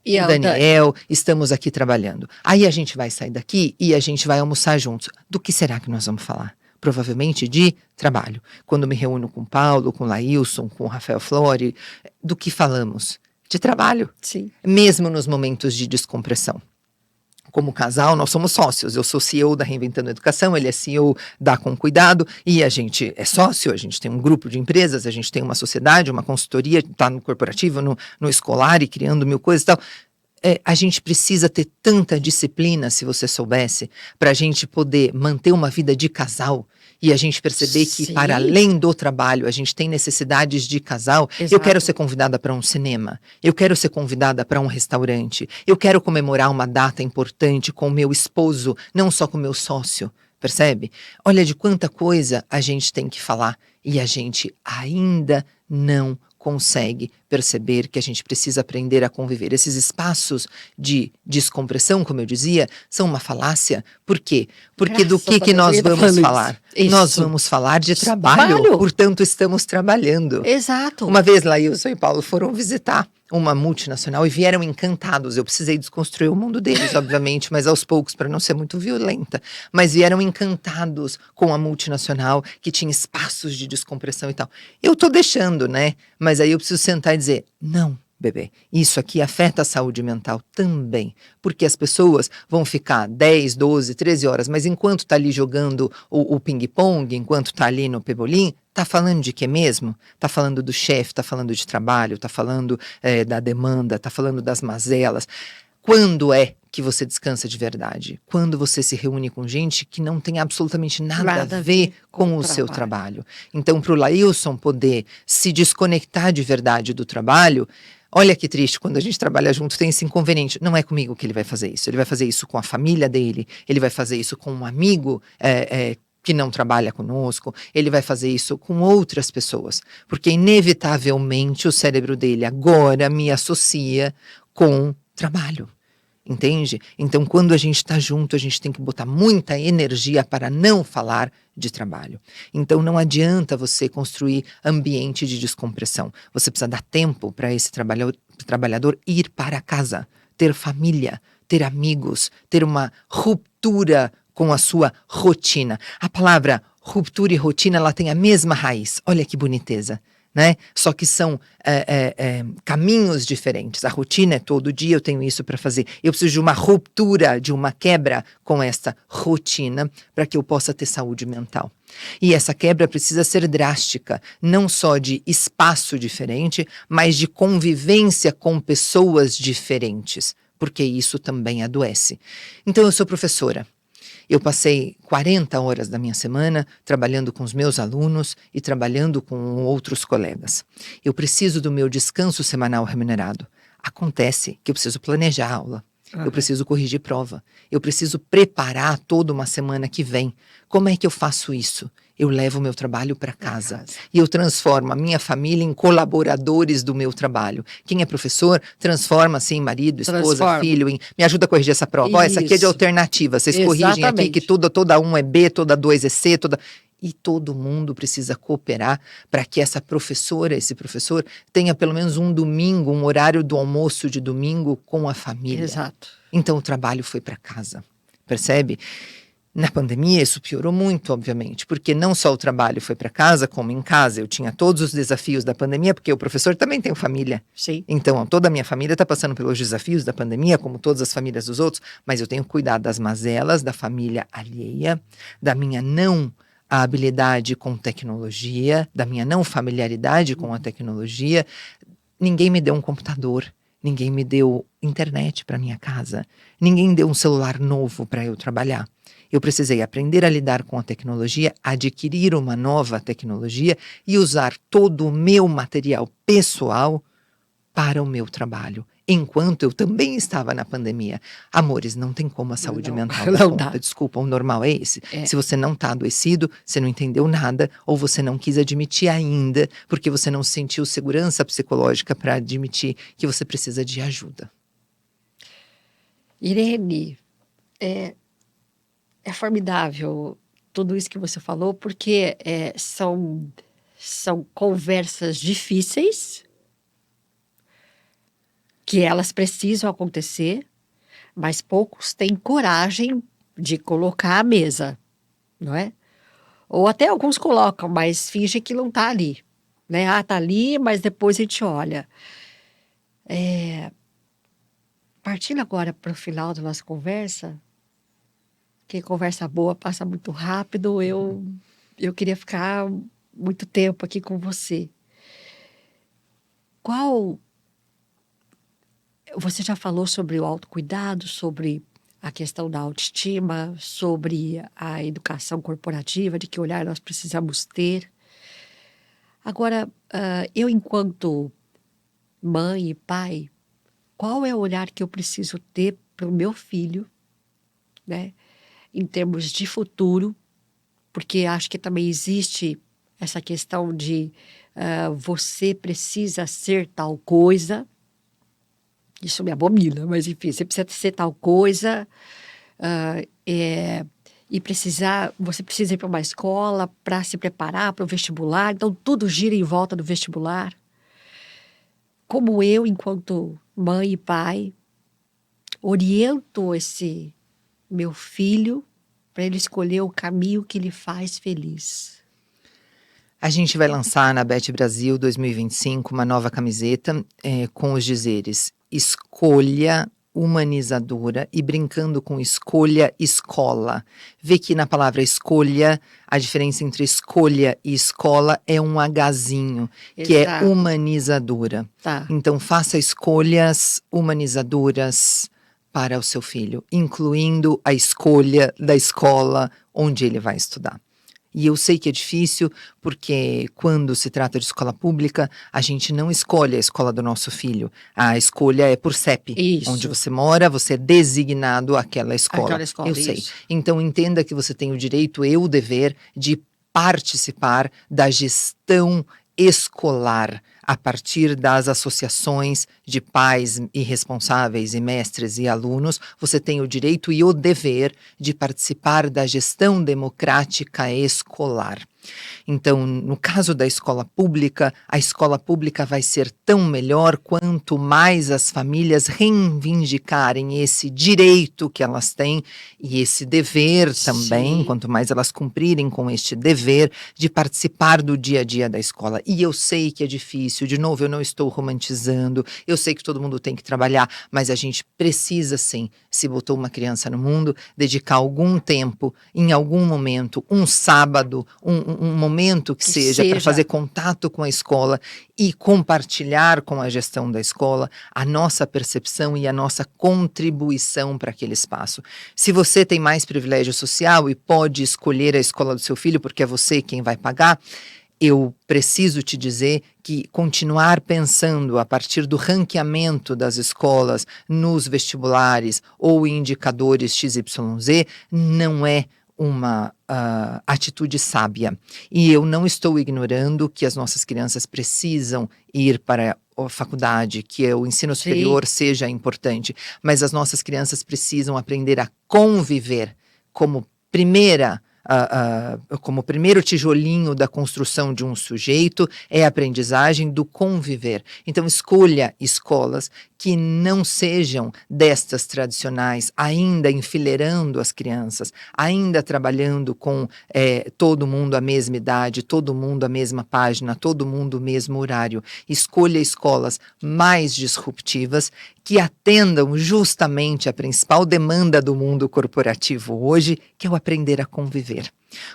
e o Daniel, estamos aqui trabalhando. Aí a gente vai sair daqui e a gente vai almoçar juntos. Do que será que nós vamos falar? Provavelmente de trabalho. Quando me reúno com o Paulo, com o Laílson, com o Rafael Flori, do que falamos? De trabalho. Sim. Mesmo nos momentos de descompressão. Como casal, nós somos sócios. Eu sou CEO da Reinventando a Educação, ele é CEO da Com Cuidado, e a gente é sócio, a gente tem um grupo de empresas, a gente tem uma sociedade, uma consultoria, está no corporativo, no escolar e criando mil coisas e tal. a gente precisa ter tanta disciplina, se você soubesse, para a gente poder manter uma vida de casal e a gente perceber que, Sim. para além do trabalho, a gente tem necessidades de casal. Eu Exato. quero ser convidada para um cinema, eu quero ser convidada para um restaurante, eu quero comemorar uma data importante com o meu esposo, não só com o meu sócio. Percebe? Olha de quanta coisa a gente tem que falar e a gente ainda não consegue perceber que a gente precisa aprender a conviver. Esses espaços de descompressão, como eu dizia, são uma falácia. Por quê? Porque do Graças a que Deus, nós eu ia vamos falando falar? isso. Nós Isso. vamos falar de trabalho, portanto estamos trabalhando. Exato. Uma vez Laílson e Paulo foram visitar uma multinacional e vieram encantados. Eu precisei desconstruir o mundo deles, obviamente, mas aos poucos, para não ser muito violenta. Mas vieram encantados com a multinacional, que tinha espaços de descompressão e tal. Eu tô deixando, né? Mas aí eu preciso sentar e dizer, não, bebê, isso aqui afeta a saúde mental também, porque as pessoas vão ficar 10, 12, 13 horas, mas enquanto tá ali jogando o ping-pong, enquanto tá ali no pebolim, tá falando de quê mesmo? Tá falando do chefe, tá falando de trabalho, tá falando da demanda, tá falando das mazelas. Quando é que você descansa de verdade? Quando você se reúne com gente que não tem absolutamente nada a ver com o seu trabalho. Então, para o Laílson poder se desconectar de verdade do trabalho, olha que triste, quando a gente trabalha junto tem esse inconveniente. Não é comigo que ele vai fazer isso. Ele vai fazer isso com a família dele, ele vai fazer isso com um amigo que não trabalha conosco, ele vai fazer isso com outras pessoas. Porque inevitavelmente o cérebro dele agora me associa com trabalho. Entende? Então, quando a gente está junto, a gente tem que botar muita energia para não falar de trabalho. Então, não adianta você construir ambiente de descompressão. Você precisa dar tempo para esse trabalhador ir para casa, ter família, ter amigos, ter uma ruptura com a sua rotina. A palavra ruptura e rotina, ela tem a mesma raiz. Olha que boniteza. Né? Só que são caminhos diferentes. A rotina é todo dia, eu tenho isso para fazer. Eu preciso de uma ruptura, de uma quebra com essa rotina para que eu possa ter saúde mental. E essa quebra precisa ser drástica, não só de espaço diferente, mas de convivência com pessoas diferentes, porque isso também adoece. Então, eu sou professora. Eu passei 40 horas da minha semana trabalhando com os meus alunos e trabalhando com outros colegas. Eu preciso do meu descanso semanal remunerado. Acontece que eu preciso planejar a aula. Eu preciso corrigir prova. Eu preciso preparar toda uma semana que vem. Como é que eu faço isso? Eu levo o meu trabalho para casa. E eu transformo a minha família em colaboradores do meu trabalho. Quem é professor, transforma-se em marido, esposa, filho. Me ajuda a corrigir essa prova. Ó, essa aqui é de alternativa. Vocês corrigem aqui que toda 1 é B, toda 2 é C, E todo mundo precisa cooperar para que essa professora, esse professor, tenha pelo menos um domingo, um horário do almoço de domingo com a família. Exato. Então o trabalho foi para casa, percebe? Na pandemia isso piorou muito, obviamente, porque não só o trabalho foi para casa, como em casa eu tinha todos os desafios da pandemia, porque o professor também tem família. Sim. Então toda a minha família está passando pelos desafios da pandemia, como todas as famílias dos outros, mas eu tenho que cuidar das mazelas da família alheia, da minha a habilidade com tecnologia, da minha não familiaridade com a tecnologia. Ninguém me deu um computador, ninguém me deu internet para minha casa, ninguém deu um celular novo para eu trabalhar. Eu precisei aprender a lidar com a tecnologia, adquirir uma nova tecnologia e usar todo o meu material pessoal para o meu trabalho, enquanto eu também estava na pandemia. Amores, não tem como a saúde mental dar conta. Desculpa, o normal é esse. Se você não está adoecido, você não entendeu nada, ou você não quis admitir ainda, porque você não sentiu segurança psicológica para admitir que você precisa de ajuda. Irene, é formidável tudo isso que você falou, porque são conversas difíceis, que elas precisam acontecer, mas poucos têm coragem de colocar à mesa, não é? Ou até alguns colocam, mas fingem que não está ali, né? Ah, está ali, mas depois a gente olha. Partindo agora para o final da nossa conversa, que conversa boa passa muito rápido, eu queria ficar muito tempo aqui com você. Qual Você já falou sobre o autocuidado, sobre a questão da autoestima, sobre a educação corporativa, de que olhar nós precisamos ter. Agora, eu enquanto mãe e pai, qual é o olhar que eu preciso ter para o meu filho, né, em termos de futuro, porque acho que também existe essa questão de você precisa ser tal coisa, isso me abomina, mas enfim, você precisa ser tal coisa, e você precisa ir para uma escola para se preparar para o vestibular, então tudo gira em volta do vestibular. Como eu, enquanto mãe e pai, oriento esse meu filho para ele escolher o caminho que lhe faz feliz? A gente vai lançar na Bet Brasil 2025 uma nova camiseta com os dizeres: escolha humanizadora, e brincando com escolha escola. Vê que na palavra escolha, a diferença entre escolha e escola é um Hzinho, que é Exato. humanizadora. Tá. Então faça escolhas humanizadoras para o seu filho, incluindo a escolha da escola onde ele vai estudar. E eu sei que é difícil, porque quando se trata de escola pública, a gente não escolhe a escola do nosso filho. A escolha é por CEP. Isso. Onde você mora, você é designado àquela escola. Aquela escola, eu sei. isso. Então entenda que você tem o direito e o dever de participar da gestão escolar a partir das associações de pais e responsáveis e mestres e alunos. Você tem o direito e o dever de participar da gestão democrática escolar. Então, no caso da escola pública, a escola pública vai ser tão melhor quanto mais as famílias reivindicarem esse direito que elas têm e esse dever também, Sim. quanto mais elas cumprirem com este dever de participar do dia a dia da escola. E eu sei que é difícil, de novo, eu não estou romantizando, eu sei que todo mundo tem que trabalhar, mas a gente precisa sim, se botou uma criança no mundo, dedicar algum tempo, em algum momento, um sábado, um momento que seja para fazer contato com a escola e compartilhar com a gestão da escola a nossa percepção e a nossa contribuição para aquele espaço. Se você tem mais privilégio social e pode escolher a escola do seu filho, porque é você quem vai pagar, eu preciso te dizer que continuar pensando a partir do ranqueamento das escolas nos vestibulares ou indicadores XYZ não é uma atitude sábia. E eu não estou ignorando que as nossas crianças precisam ir para a faculdade, que o ensino superior seja importante, mas as nossas crianças precisam aprender a conviver como como primeiro tijolinho da construção de um sujeito é a aprendizagem do conviver. Então escolha escolas que não sejam destas tradicionais, ainda enfileirando as crianças, ainda trabalhando com todo mundo a mesma idade, todo mundo a mesma página, todo mundo o mesmo horário. Escolha escolas mais disruptivas que atendam justamente a principal demanda do mundo corporativo hoje, que é o aprender a conviver.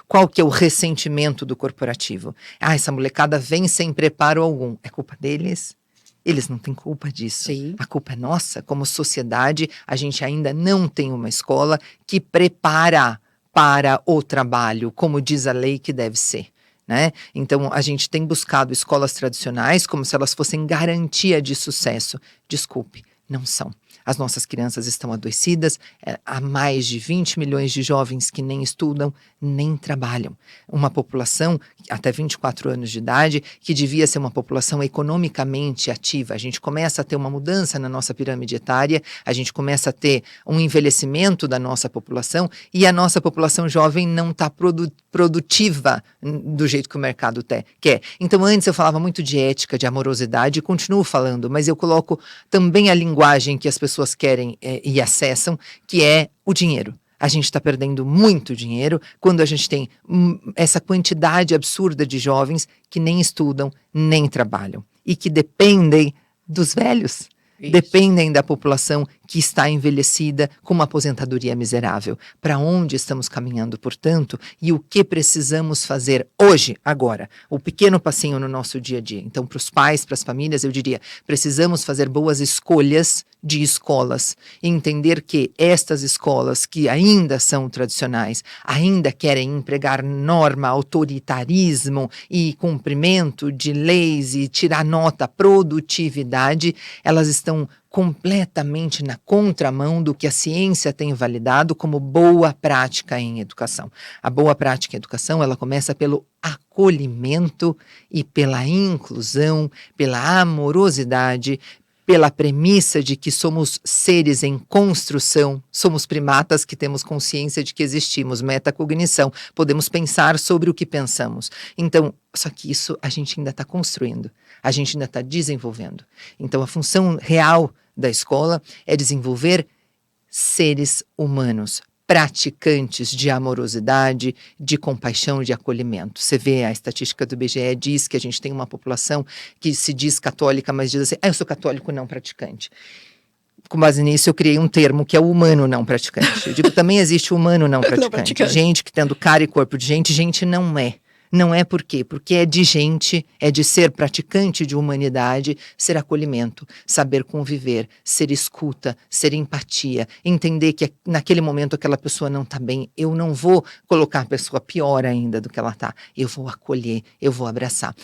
Qual que é o ressentimento do corporativo? Essa molecada vem sem preparo algum. É culpa deles? Eles não têm culpa disso. Sim. A culpa é nossa. Como sociedade, a gente ainda não tem uma escola que prepara para o trabalho, como diz a lei que deve ser. Né? Então, a gente tem buscado escolas tradicionais como se elas fossem garantia de sucesso. Desculpe, não são. As nossas crianças estão adoecidas, há mais de 20 milhões de jovens que nem estudam, nem trabalham. Uma população, até 24 anos de idade, que devia ser uma população economicamente ativa. A gente começa a ter uma mudança na nossa pirâmide etária, a gente começa a ter um envelhecimento da nossa população e a nossa população jovem não está produtiva do jeito que o mercado quer. Então, antes eu falava muito de ética, de amorosidade, e continuo falando, mas eu coloco também a linguagem que as pessoas querem e acessam, que é o dinheiro. A gente está perdendo muito dinheiro quando a gente tem essa quantidade absurda de jovens que nem estudam, nem trabalham e que dependem dos velhos. Isso. Dependem da população que está envelhecida com uma aposentadoria miserável. Para onde estamos caminhando, portanto, e o que precisamos fazer hoje, agora? O pequeno passinho no nosso dia a dia. Então, para os pais, para as famílias, eu diria, precisamos fazer boas escolhas de escolas, entender que estas escolas que ainda são tradicionais, ainda querem empregar norma, autoritarismo e cumprimento de leis e tirar nota, produtividade, elas estão completamente na contramão do que a ciência tem validado como boa prática em educação. A boa prática em educação, ela começa pelo acolhimento e pela inclusão, pela amorosidade, pela premissa de que somos seres em construção, somos primatas que temos consciência de que existimos, metacognição, podemos pensar sobre o que pensamos. Então, só que isso a gente ainda está construindo, a gente ainda está desenvolvendo. Então, a função real da escola é desenvolver seres humanos, praticantes de amorosidade, de compaixão, de acolhimento. Você vê, a estatística do IBGE diz que a gente tem uma população que se diz católica, mas diz assim, eu sou católico não praticante. Com base nisso, eu criei um termo que é o humano não praticante. Eu digo, também existe o humano não praticante. Não praticante. Gente que tendo cara e corpo de gente não é. Não é por quê? Porque é de gente, é de ser praticante de humanidade, ser acolhimento, saber conviver, ser escuta, ser empatia, entender que naquele momento aquela pessoa não está bem, eu não vou colocar a pessoa pior ainda do que ela está, eu vou acolher, eu vou abraçar.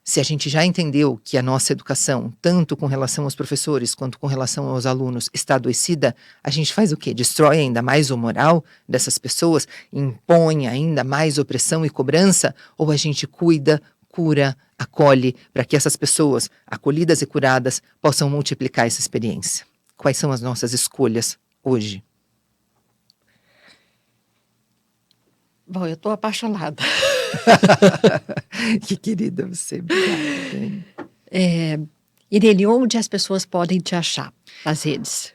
Se a gente já entendeu que a nossa educação, tanto com relação aos professores quanto com relação aos alunos, está adoecida, a gente faz o quê? Destrói ainda mais o moral dessas pessoas? Impõe ainda mais opressão e cobrança? Ou a gente cuida, cura, acolhe, para que essas pessoas, acolhidas e curadas, possam multiplicar essa experiência? Quais são as nossas escolhas hoje? Bom, eu estou apaixonada. Que querida você. Obrigada. Irene, onde as pessoas podem te achar nas redes?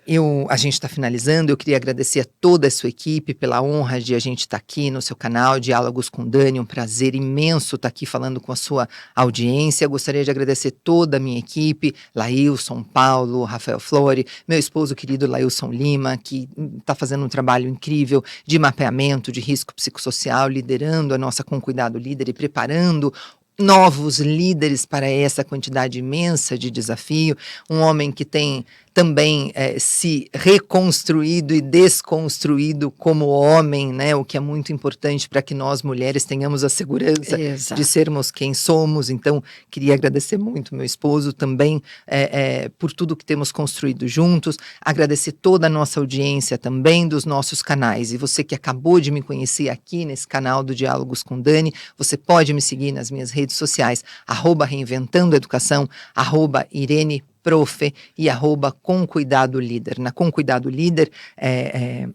A gente está finalizando, eu queria agradecer a toda a sua equipe pela honra de a gente estar aqui no seu canal Diálogos com Dani, um prazer imenso estar aqui falando com a sua audiência. Eu gostaria de agradecer toda a minha equipe, Lailson, Paulo, Rafael Flore, meu esposo querido Lailson Lima, que está fazendo um trabalho incrível de mapeamento de risco psicossocial, liderando a nossa Com Cuidado Líder e preparando novos líderes para essa quantidade imensa de desafio, um homem que tem também se reconstruído e desconstruído como homem, né? O que é muito importante para que nós mulheres tenhamos a segurança de sermos quem somos. Então, queria agradecer muito meu esposo também por tudo que temos construído juntos, agradecer toda a nossa audiência também dos nossos canais. E você que acabou de me conhecer aqui nesse canal do Diálogos com Dani, você pode me seguir nas minhas redes sociais, @Reinventando Educação, @Irene Profe e @Com Cuidado Líder. Na Com Cuidado Líder,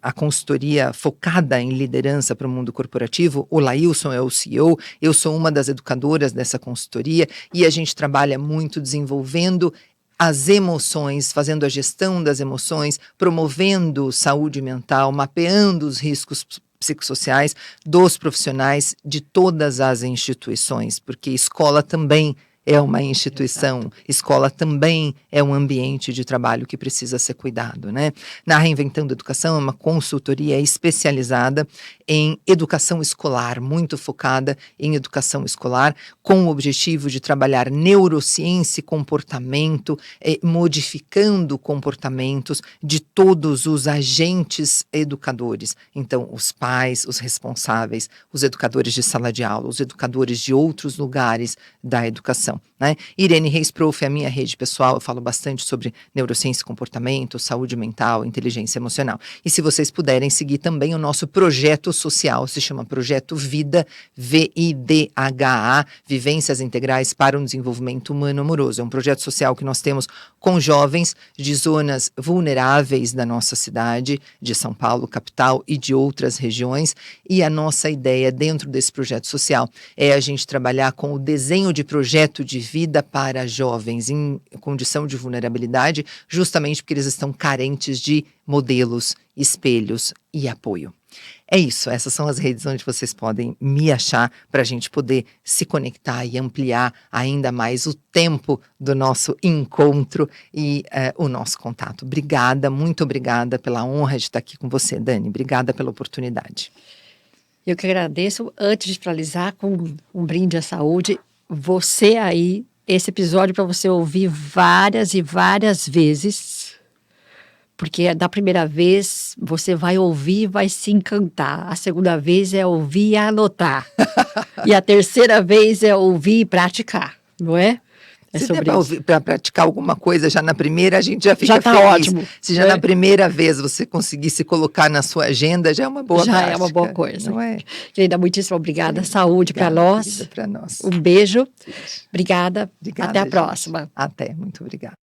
a consultoria focada em liderança para o mundo corporativo, o Lailson é o CEO, eu sou uma das educadoras dessa consultoria e a gente trabalha muito desenvolvendo as emoções, fazendo a gestão das emoções, promovendo saúde mental, mapeando os riscos psicossociais dos profissionais de todas as instituições, porque escola também é uma instituição, exato. Escola também é um ambiente de trabalho que precisa ser cuidado, né? Na Reinventando Educação é uma consultoria especializada em educação escolar, muito focada em educação escolar, com o objetivo de trabalhar neurociência e comportamento, modificando comportamentos de todos os agentes educadores. Então, os pais, os responsáveis, os educadores de sala de aula, os educadores de outros lugares da educação. Né? Irene Reis Prof é a minha rede pessoal, eu falo bastante sobre neurociência e comportamento, saúde mental, inteligência emocional. E se vocês puderem seguir também o nosso projeto social, se chama Projeto Vida, VIDHA, Vivências Integrais para um Desenvolvimento Humano Amoroso. É um projeto social que nós temos com jovens de zonas vulneráveis da nossa cidade, de São Paulo, capital, e de outras regiões. E a nossa ideia dentro desse projeto social é a gente trabalhar com o desenho de projeto de vida para jovens em condição de vulnerabilidade, justamente porque eles estão carentes de modelos, espelhos e apoio. É isso, essas são as redes onde vocês podem me achar para a gente poder se conectar e ampliar ainda mais o tempo do nosso encontro e o nosso contato. Obrigada, muito obrigada pela honra de estar aqui com você, Dani. Obrigada pela oportunidade. Eu que agradeço. Antes de finalizar com um brinde à saúde, você aí, esse episódio para você ouvir várias e várias vezes. Porque da primeira vez você vai ouvir e vai se encantar. A segunda vez é ouvir e anotar. E a terceira vez é ouvir e praticar, não é? É Se sobre isso. para praticar alguma coisa já na primeira, a gente já fica Já tá feliz. ótimo. Se já na primeira vez você conseguir se colocar na sua agenda, já é uma boa prática. Já é uma boa coisa. Não é? Querida, muitíssimo obrigada. Sim, Saúde para nós. Para nós. Um beijo. Obrigada. Obrigada, Até a gente. próxima. Até, muito obrigada.